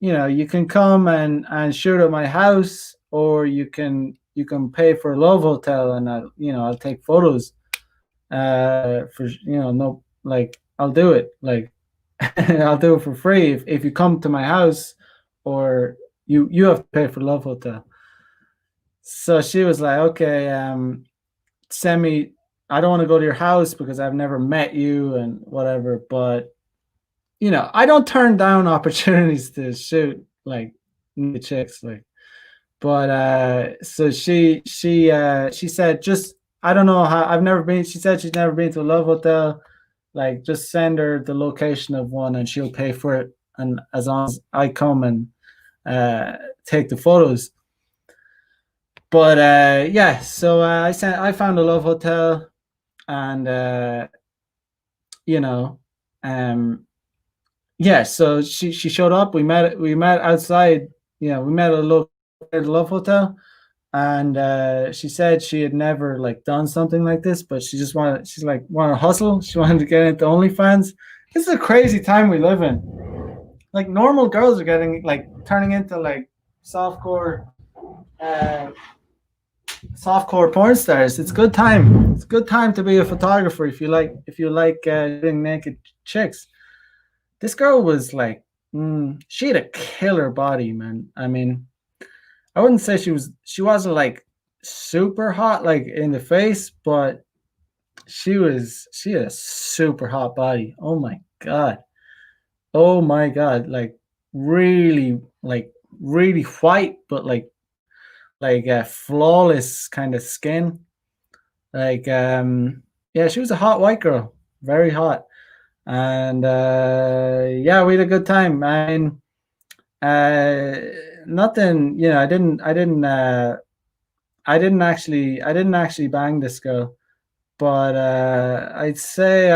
you can come and shoot at my house, or you can pay for a love hotel, and I'll take photos for no, like I'll do it, like I'll do it for free if you come to my house, or you have to pay for love hotel. So she was like, okay, send me. I don't want to go to your house because I've never met you and whatever, but I don't turn down opportunities to shoot like the chicks, like. But so she said, just I don't know how, I've never been. She said she's never been to a love hotel. Like, just send her the location of one and she'll pay for it. And as long as I come and take the photos. But yeah, so I found a love hotel, and you know, um, yeah. So she showed up. We met outside. We met at a love hotel, and she said she had never like done something like this, but she's like want to hustle. She wanted to get into OnlyFans. This is a crazy time we live in. Like, normal girls are getting like turning into like softcore uh, softcore porn stars. It's good time. It's a good time to be a photographer if you like doing naked chicks. This girl was like, she had a killer body, man. I mean, I wouldn't say she wasn't like super hot like in the face, but she had a super hot body. Oh my god. Oh my god. Like really white, but like flawless kind of skin. Like, yeah, she was a hot white girl, very hot, and yeah, we had a good time. I mean, uh, nothing, you know, I didn't actually bang this girl, but I'd say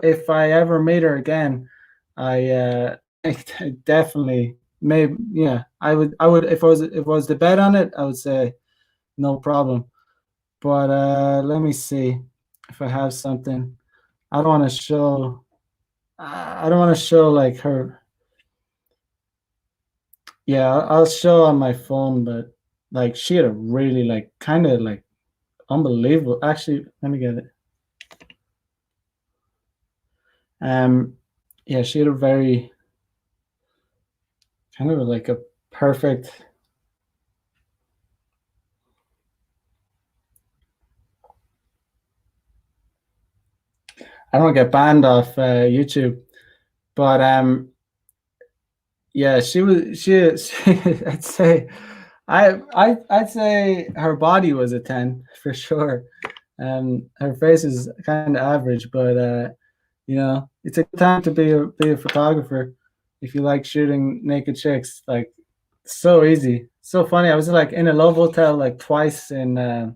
if I ever meet her again, I I definitely maybe yeah, I would if I was to bet on it, I would say no problem. But let me see if I have something. I don't want to show. I don't want to show like her. Yeah, I'll show on my phone, but like she had a really like kind of like unbelievable. Actually, let me get it. Um, yeah, she had a very kind of like a perfect. I don't get banned off YouTube, but yeah, I'd say, I'd say her body was a 10 for sure. Her face is kind of average, but you know, it's a good time to be a photographer if you like shooting naked chicks. Like, so easy, so funny. I was like in a love hotel like twice in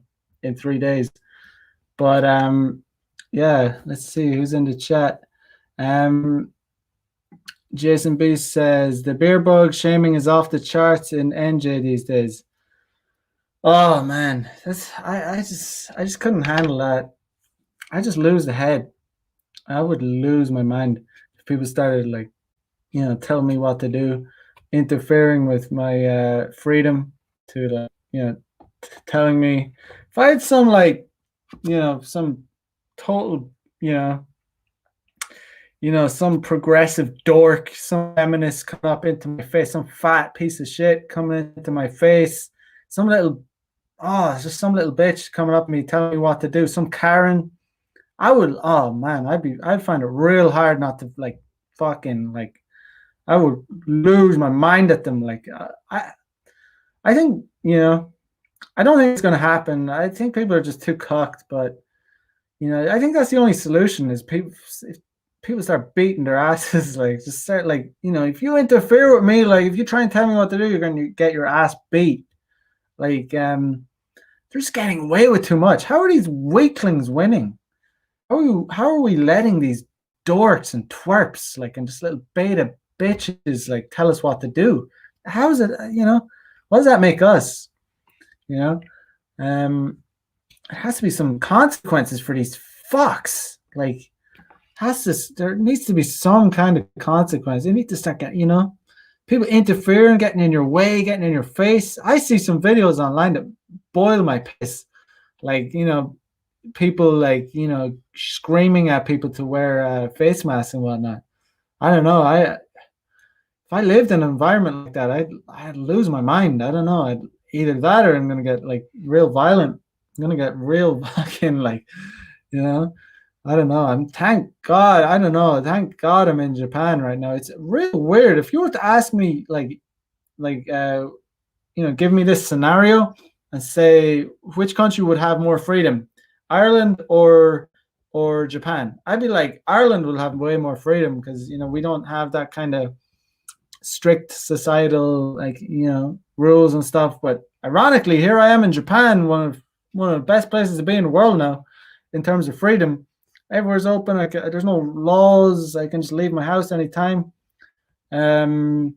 3 days. But yeah, let's see who's in the chat. Um, Jason B says the beer bug shaming is off the charts in NJ these days. Oh man, I just couldn't handle that. I just lose the head. I would lose my mind if people started like, you know, telling me what to do, interfering with my freedom to like, you know, telling me if I had some like, you know, some total, you know, some progressive dork, some feminist coming up into my face, some fat piece of shit coming into my face, some little, oh, it's just some little bitch coming up to me telling me what to do, some Karen. I would, oh man, I'd find it real hard not to like fucking like, I would lose my mind at them. Like, I think, you know, I don't think it's gonna happen. I think people are just too cocked, but you know, I think that's the only solution is people if people start beating their asses, like just start like, you know, if you interfere with me, like if you try and tell me what to do, you're gonna get your ass beat. Like they're just getting away with too much. How are these weaklings winning? How are we letting these dorks and twerps like and just little beta bitches like tell us what to do? How is it, you know, what does that make us? You know? Um there has to be some consequences for these fucks. Like has to there needs to be some kind of consequence. They need to start getting, you know, people interfering, getting in your way, getting in your face. I see some videos online that boil my piss. Like, you know, people like, you know, screaming at people to wear face masks and whatnot. I don't know. I if I lived in an environment like that, I'd lose my mind. I don't know. I'd either that or I'm gonna get like real violent. I'm gonna get real fucking like, you know. I don't know. I'm thank God. I don't know. Thank God I'm in Japan right now. It's real weird. If you were to ask me like you know, give me this scenario and say which country would have more freedom, Ireland or Japan? I'd be like Ireland will have way more freedom because you know we don't have that kind of strict societal like you know rules and stuff. But ironically, here I am in Japan, one of the best places to be in the world now, in terms of freedom. Everywhere's open. There's no laws. I can just leave my house anytime. Um,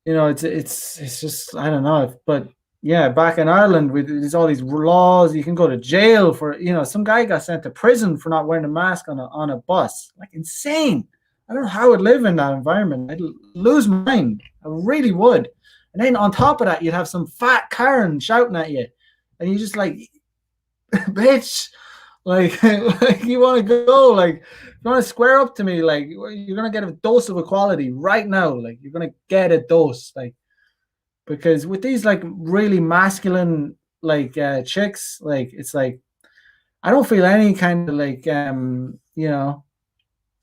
you know, it's just I don't know, but yeah, back in Ireland, there's all these laws. You can go to jail for you know. Some guy got sent to prison for not wearing a mask on a bus. Like insane. I don't know how I would live in that environment. I'd lose my mind. I really would. And then on top of that, you'd have some fat Karen shouting at you, and you just like, bitch, like, like you want to go, like, you want to square up to me, like, you're gonna get a dose of equality right now, like, you're gonna get a dose, like, because with these like really masculine like chicks, like, it's like I don't feel any kind of like you know,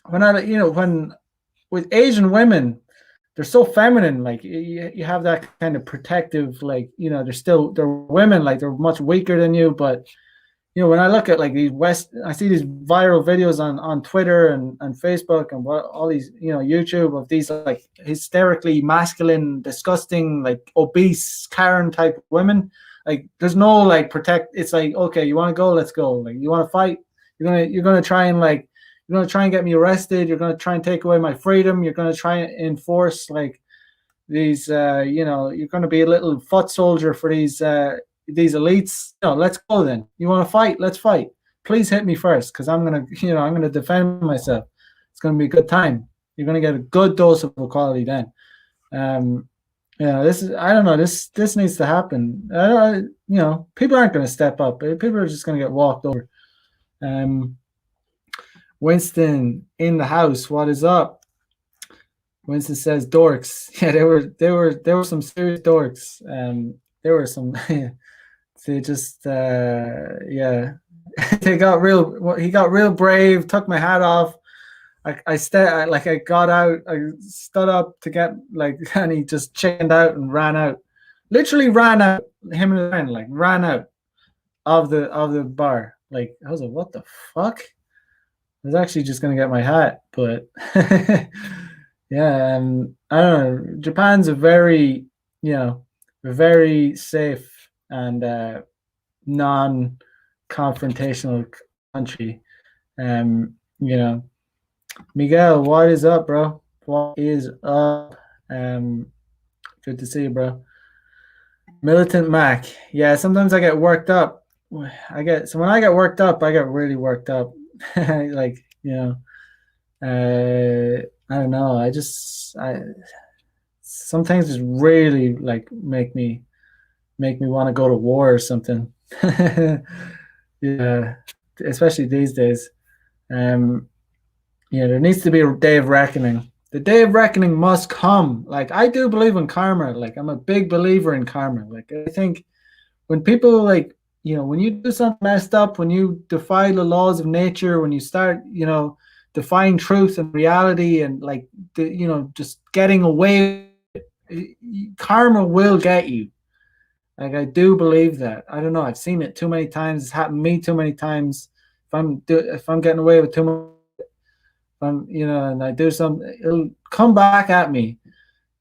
when I you know when with Asian women, they're so feminine. Like you have that kind of protective, like, they're women, like they're much weaker than you. But when I look at like I see these viral videos on Twitter and Facebook and all these, YouTube, of these like hysterically masculine, disgusting, like obese Karen type women. Like there's no like protect. It's like, okay, you want to go, let's go. Like you want to fight, you're gonna try and like you're gonna try and get me arrested. You're gonna try and take away my freedom. You're gonna try and enforce like these. You're gonna be a little foot soldier for these elites. Let's go then. You want to fight? Let's fight. Please hit me first, because I'm gonna defend myself. It's gonna be a good time. You're gonna get a good dose of equality then. This is, I don't know. This needs to happen. People aren't gonna step up. People are just gonna get walked over. Winston in the house. What is up? Winston says dorks. Yeah, there were some serious dorks. There were some. They just yeah. They got real. He got real brave. Took my hat off. I got out. I stood up to get like, and he just chickened out and ran out. Literally ran out. Him and his friend like ran out of the bar. Like I was like, what the fuck? I was actually just gonna get my hat, but yeah. I don't know. Japan's a very very safe and non-confrontational country. Miguel, what is up, bro? What is up? Good to see you, bro. Militant Mac. Yeah, sometimes I get worked up. When I get worked up, I get really worked up. Like, I don't know. I sometimes just really like make me want to go to war or something. Yeah, especially these days. There needs to be a day of reckoning. The day of reckoning must come. Like, I do believe in karma. Like, I'm a big believer in karma. Like, I think when people like, when you do something messed up, when you defy the laws of nature, when you start, defying truth and reality and like, just getting away, karma will get you. Like, I do believe that. I don't know. I've seen it too many times. It's happened to me too many times. If I'm getting away with too much, and I do something, it'll come back at me.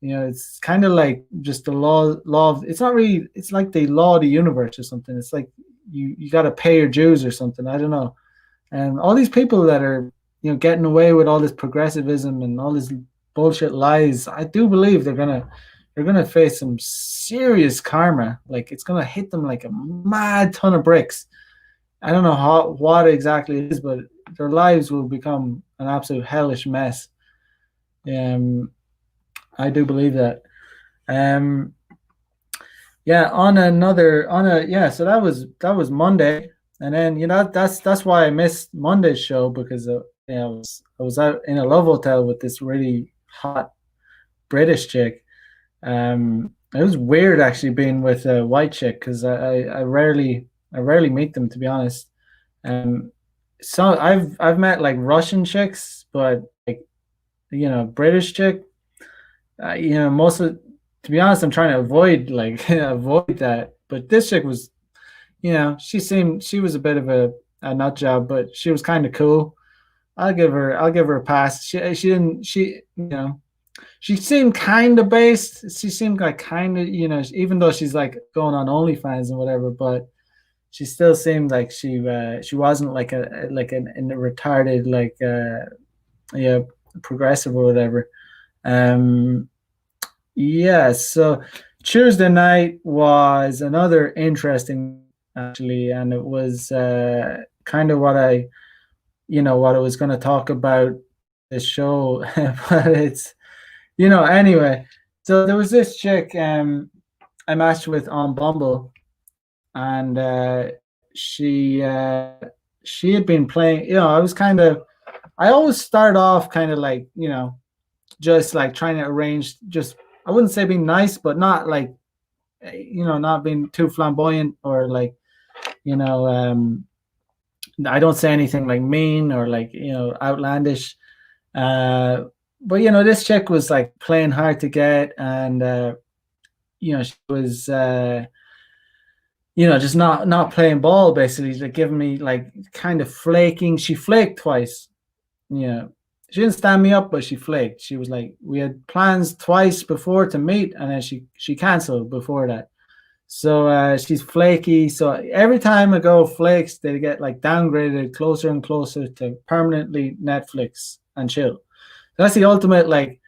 It's kind of like just the law of, it's not really, it's like the law of the universe or something. It's like you got to pay your dues or something. I don't know. And all these people that are, getting away with all this progressivism and all this bullshit lies, I do believe they're gonna face some serious karma. Like, it's gonna hit them like a mad ton of bricks. I don't know what exactly it is, but their lives will become an absolute hellish mess. I do believe that. So that was Monday, and then that's why I missed Monday's show, because I was out in a love hotel with this really hot British chick. It was weird actually being with a white chick, because I rarely meet them, to be honest. So I've met like Russian chicks, but like, British chick, most of, to be honest, I'm trying to avoid avoid that. But this chick was, she was a bit of a nut job, but she was kind of cool. I'll give her a pass. She seemed kind of based. She seemed like kind of, even though she's like going on OnlyFans and whatever, but she still seemed like she wasn't like a retarded, like progressive or whatever. So Tuesday night was another interesting, actually, and it was kind of what I was going to talk about this show, but it's, anyway. So there was this chick I matched with on Bumble, and she had been playing. I always start off kind of like, just like trying to arrange, just, I wouldn't say being nice, but not like, not being too flamboyant or like, I don't say anything like mean or like, outlandish. but you know, this chick was like playing hard to get, and you know, she was you know, just not playing ball basically, like giving me like kind of flaking. She flaked twice. Yeah. She didn't stand me up, but she flaked. She was like, we had plans twice before to meet, and then she canceled before that. So she's flaky. So every time a girl flakes, they get like downgraded closer and closer to permanently Netflix and chill. That's the ultimate like.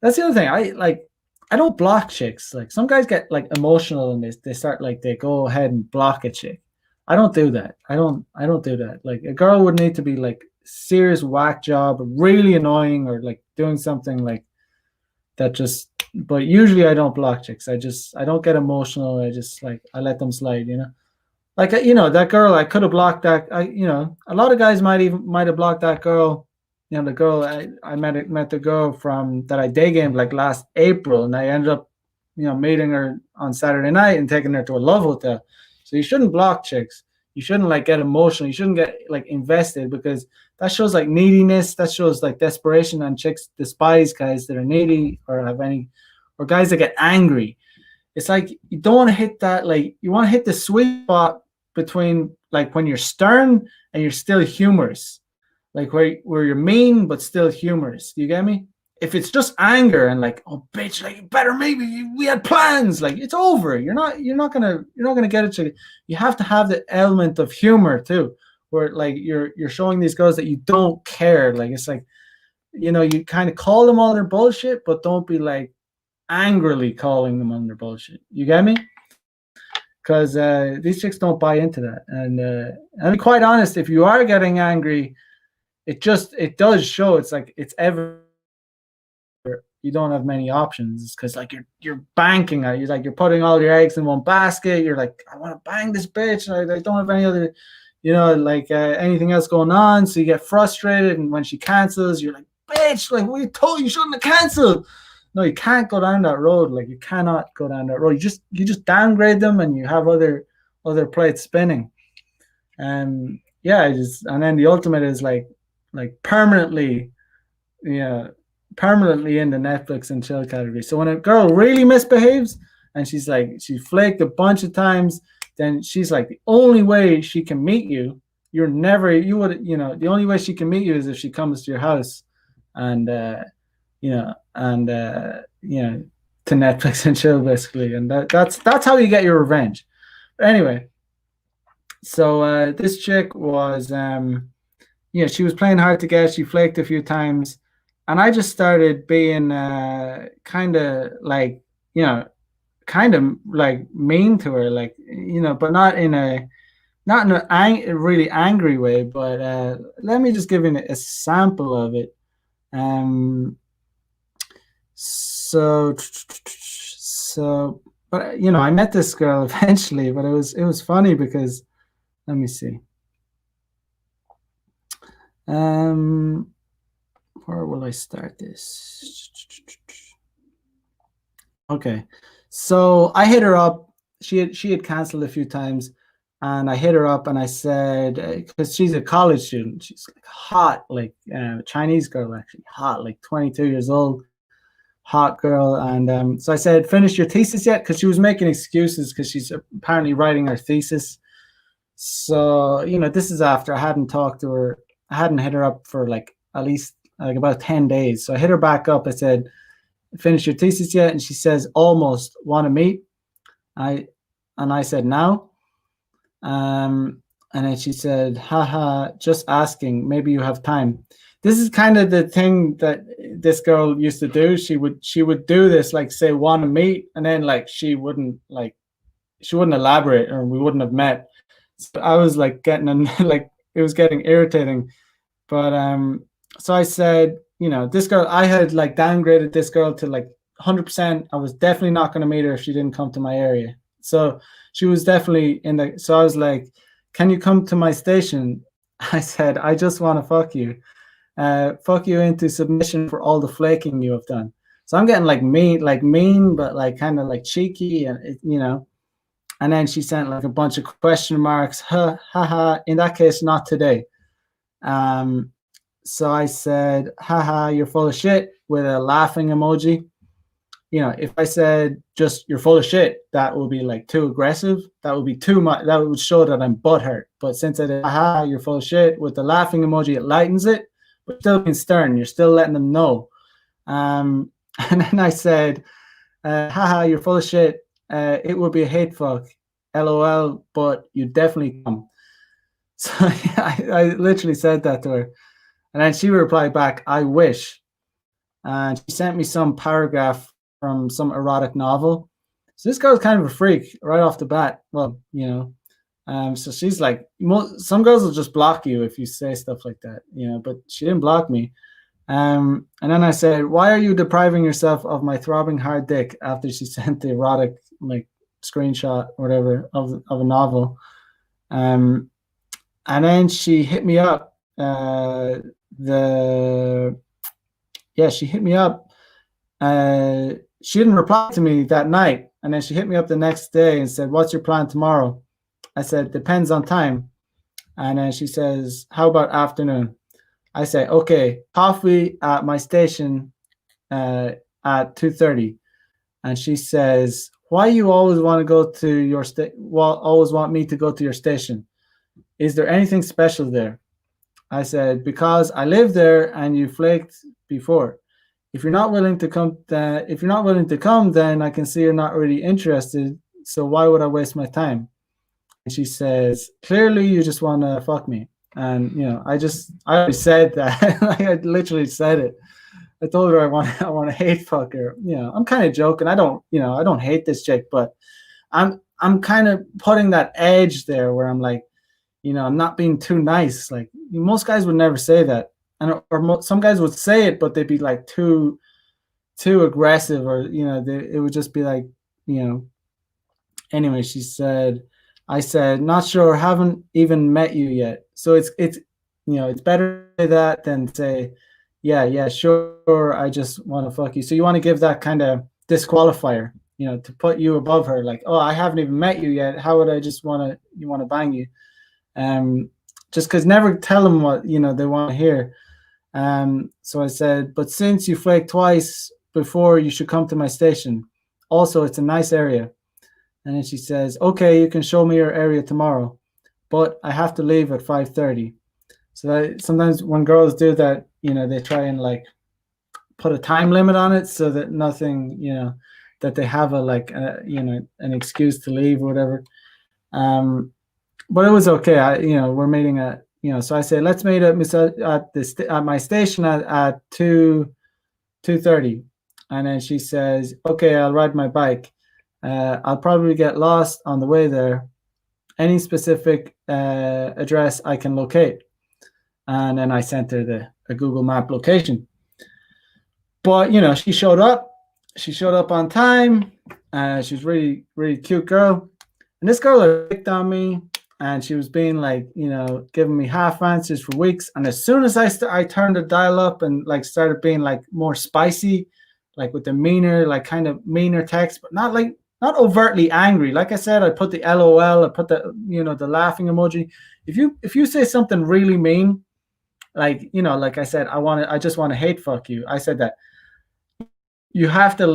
That's the other thing. I like. I don't block chicks. Like some guys get like emotional and they start like they go ahead and block a chick. I don't do that. I don't do that. Like a girl would need to be like serious whack job, really annoying, or like doing something like that. Just but usually I don't block chicks. I don't get emotional. I just like I let them slide. You know. Like you know that girl, I could have blocked that. I you know a lot of guys might have blocked that girl. You know the girl I met the girl from that I day gamed like last April, and I ended up you know meeting her on Saturday night and taking her to a love hotel. So you shouldn't block chicks. You shouldn't like get emotional. You shouldn't get like invested because that shows like neediness. That shows like desperation, and chicks despise guys that are needy or have any or guys that get angry. It's like you don't want to hit that like you want to hit the sweet spot between like when you're stern and you're still humorous, like where you're mean but still humorous. You get me? If it's just anger and like oh bitch like better maybe we had plans like it's over. You're not gonna get it to. You have to have the element of humor too, where like you're showing these girls that you don't care. Like it's like you know you kind of call them all their bullshit, but don't be like angrily calling them on their bullshit. You get me? Because these chicks don't buy into that. And I'll be quite honest, if you are getting angry, it does show. It's like it's ever you don't have many options because like you're banking on you're like you're putting all your eggs in one basket. You're like I want to bang this bitch. I don't have any other, you know, like anything else going on. So you get frustrated, and when she cancels, you're like bitch, like we told you shouldn't have canceled. No, you can't go down that road. Like you cannot go down that road. You just downgrade them, and you have other plates spinning. And yeah, and then the ultimate is like permanently, yeah, permanently in the Netflix and chill category. So when a girl really misbehaves and she flaked a bunch of times, then she's like the only way she can meet you. The only way she can meet you is if she comes to your house, and you know, to Netflix and chill basically, and that's how you get your revenge. But anyway, so this chick was she was playing hard to get. She flaked a few times, and I just started being kind of like kind of like mean to her, like but not in a really angry way. But let me just give you a sample of it. So, but I met this girl eventually, but it was funny because let me see. Where will I start this? Okay, so I hit her up. She had canceled a few times, and I hit her up and I said because she's a college student, she's like hot, like Chinese girl actually, hot, like 22 years old. Hot girl. And so I said, finish your thesis yet? Because she was making excuses because she's apparently writing her thesis. So this is after I hadn't talked to her. I hadn't hit her up for like at least like about 10 days. So I hit her back up. I said, finish your thesis yet? And she says, almost. Want to meet? I said, now. And then she said, haha, just asking, maybe you have time. This is kind of the thing that this girl used to do. She would do this, like say, want to meet, and then like she wouldn't elaborate, or we wouldn't have met. So I was like getting like it was getting irritating. But so I said, this girl, I had like downgraded this girl to like 100%. I was definitely not going to meet her if she didn't come to my area. So she was definitely so I was like, can you come to my station? I said, I just want to fuck you. Fuck you into submission for all the flaking you have done. So I'm getting like mean, but like kind of like cheeky, and and then she sent like a bunch of question marks. Ha ha ha. In that case, not today. So I said, haha, you're full of shit with a laughing emoji. If I said just you're full of shit, that would be like too aggressive. That would be too much. That would show that I'm butthurt. But since I did, haha, you're full of shit with the laughing emoji, it lightens it, but still being stern. You're still letting them know. And then I said, haha, you're full of shit. It would be a hate fuck. LOL, but you definitely come. So I literally said that to her. And then she replied back, I wish. And she sent me some paragraph from some erotic novel. So this girl's kind of a freak right off the bat. Well, so she's like, some girls will just block you if you say stuff like that, but she didn't block me. And then I said, why are you depriving yourself of my throbbing hard dick after she sent the erotic like screenshot or whatever of a novel. And then she hit me up. She hit me up. She didn't reply to me that night. And then she hit me up the next day and said, what's your plan tomorrow? I said, depends on time. And then she says, how about afternoon? I say, okay, coffee at my station at 2:30. And she says, why you always want to go to your always want me to go to your station? Is there anything special there? I said, because I live there and you flaked before. If you're not willing to come, then I can see you're not really interested. So why would I waste my time? And she says, clearly you just want to fuck me. And I already said that. I literally said it. I told her I want to hate fuck her. I'm kind of joking. I don't hate this chick, but I'm kind of putting that edge there where I'm like, I'm not being too nice. Like most guys would never say that, or some guys would say it, but they'd be like too aggressive, or it would just be like, Anyway, I said, not sure, haven't even met you yet. So it's better to say that than say, yeah, sure, I just want to fuck you. So you want to give that kind of disqualifier, to put you above her. Like, oh, I haven't even met you yet. How would I just want to bang you? Just because never tell them what they want to hear. So I said, but since you flaked twice before, you should come to my station. Also, it's a nice area. And then she says, okay, you can show me your area tomorrow, but I have to leave at 5:30. So sometimes when girls do that, they try and like put a time limit on it so that nothing, that they have an excuse to leave or whatever. But it was okay. We're meeting at, so I say, let's meet at my station at 2:30. And then she says, okay, I'll ride my bike. I'll probably get lost on the way there. Any specific address I can locate. And then I sent her a Google Map location. But, she showed up. She showed up on time. She's really, really cute girl. And this girl picked on me. And she was being like, giving me half answers for weeks. And as soon as I turned the dial up and like started being like more spicy, like with the meaner, like kind of meaner text, but not overtly angry. Like I said, I put the LOL, I put the, the laughing emoji. If you say something really mean, like, like I said, I just want to hate fuck you. I said that. You have to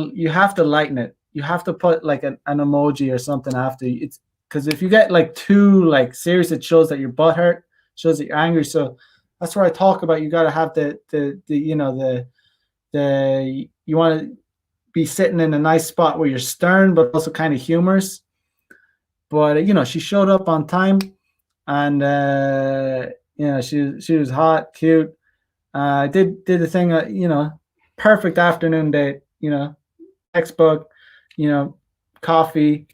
lighten it. You have to put like an emoji or something after it's, because if you get like too like serious, it shows that your butt hurt, shows that you're angry. So that's where I talk about, you got to have the you want to be sitting in a nice spot where you're stern but also kind of humorous. But she showed up on time, and she was hot, cute. I did the thing, perfect afternoon date, textbook, coffee.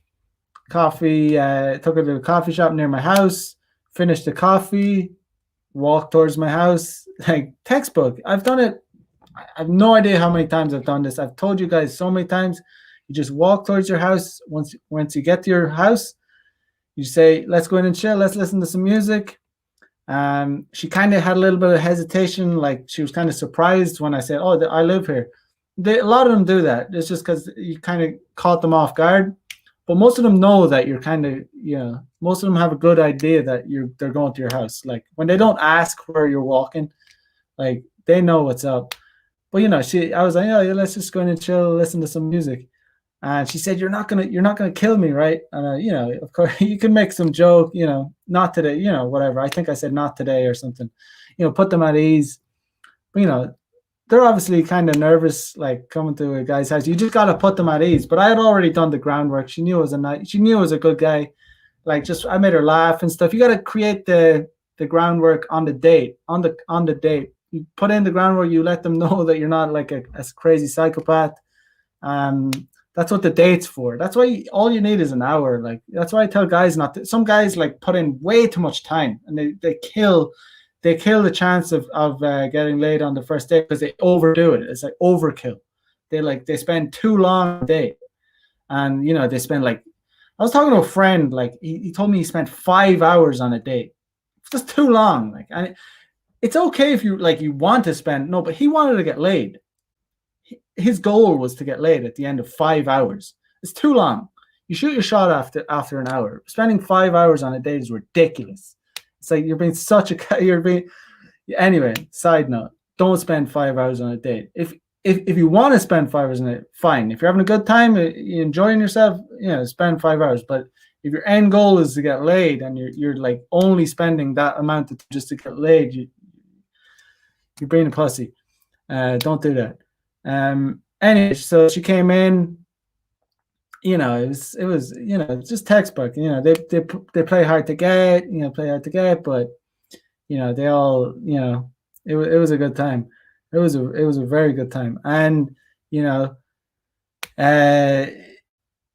Took her to a coffee shop near my house, finished the coffee, walked towards my house, like textbook. I've done it. I have no idea how many times I've done this. I've told you guys so many times. You just walk towards your house. Once you get to your house, you say, let's go in and chill. Let's listen to some music. She kind of had a little bit of hesitation. Like she was kind of surprised when I said, oh, I live here. A lot of them do that. It's just because you kind of caught them off guard. But most of them know that you're kind of, most of them have a good idea that they're going to your house. Like when they don't ask where you're walking, Like they know what's up. But you know, I was like, oh, yeah, let's just go in and chill, listen to some music. And she said, you're not gonna kill me, right? And you know, of course, you can make some joke, you know, not today, you know, whatever. I think I said not today or something, you know, put them at ease. But you know, they're obviously kind of nervous, like coming to a guy's house. You just gotta put them at ease. But I had already done the groundwork. She knew it was a good guy. Like just I made her laugh and stuff. You gotta create the groundwork on the date, on the date. You put in the groundwork. You let them know that you're not like a crazy psychopath. Um, that's what the date's for. That's why all you need is an hour. Like that's why I tell guys not to. Some guys like put in way too much time, and they kill the chance of getting laid on the first date because they overdo it. It's like overkill. They spend too long on a date, and you know they spend like. I was talking to a friend. Like he told me he spent 5 hours on a date. It's just too long. Like, and it's okay if you like you want to spend no, but he wanted to get laid. His goal was to get laid at the end of 5 hours. It's too long. You shoot your shot after an hour. Spending 5 hours on a date is ridiculous. It's like you're being such a you're being anyway. Side note: don't spend 5 hours on a date. If you want to spend 5 hours on it, fine. If you're having a good time, you're enjoying yourself, you know, spend 5 hours. But if your end goal is to get laid and you're like only spending that amount of just to get laid, you're being a pussy. Don't do that. Anyway, so she came in. You know, it was you know just textbook. You know, they play hard to get. You know, play hard to get, but you know they all you know it was a good time. It was a very good time, and you know, uh,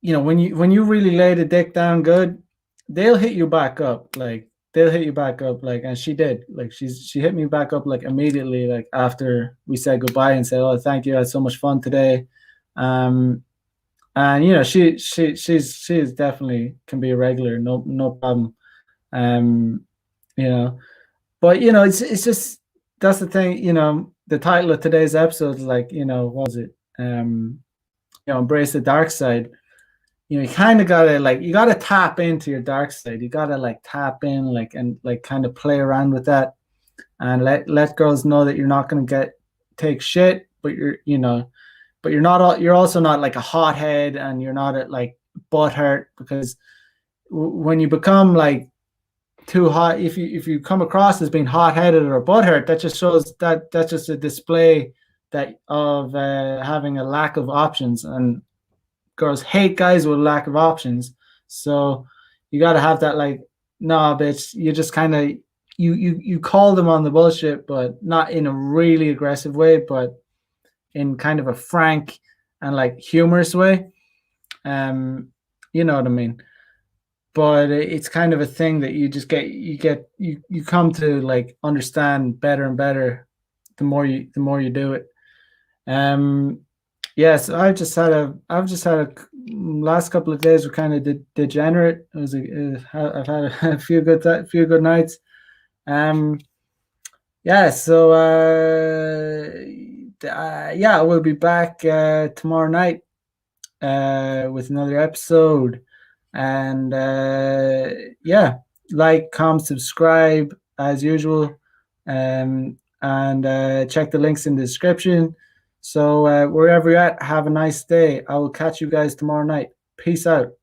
you know when you really lay the dick down good, they'll hit you back up. Like they'll hit you back up. Like and she did. Like she hit me back up like immediately. Like after we said goodbye and said, "Oh, thank you. I had so much fun today." Um, and you know she's definitely can be a regular. No problem. Um, you know, but you know it's just that's the thing. You know, the title of today's episode is like you know what was it? You know, embrace the dark side. You know, you kind of gotta like you gotta tap into your dark side. You gotta like tap in like and like kind of play around with that and let girls know that you're not gonna take shit, but you know, but you're also not like a hothead and you're not at like butt hurt because when you become like too hot, if you come across as being hot headed or butt hurt, that just shows that's just a display that of having a lack of options and girls hate guys with lack of options. So you got to have that like, nah, bitch. You just kind of you call them on the bullshit, but not in a really aggressive way, but in kind of a frank and like humorous way. You know what I mean. But it's kind of a thing that you just you come to like understand better and better the more you do it. Um, yes, I've just had a last couple of days were kind of degenerate. It was I've had a few good nights. Um, yeah, so yeah, we'll be back tomorrow night with another episode, and yeah, like, comment, subscribe as usual, and check the links in the description. So wherever you're at, have a nice day. I will catch you guys tomorrow night. Peace out.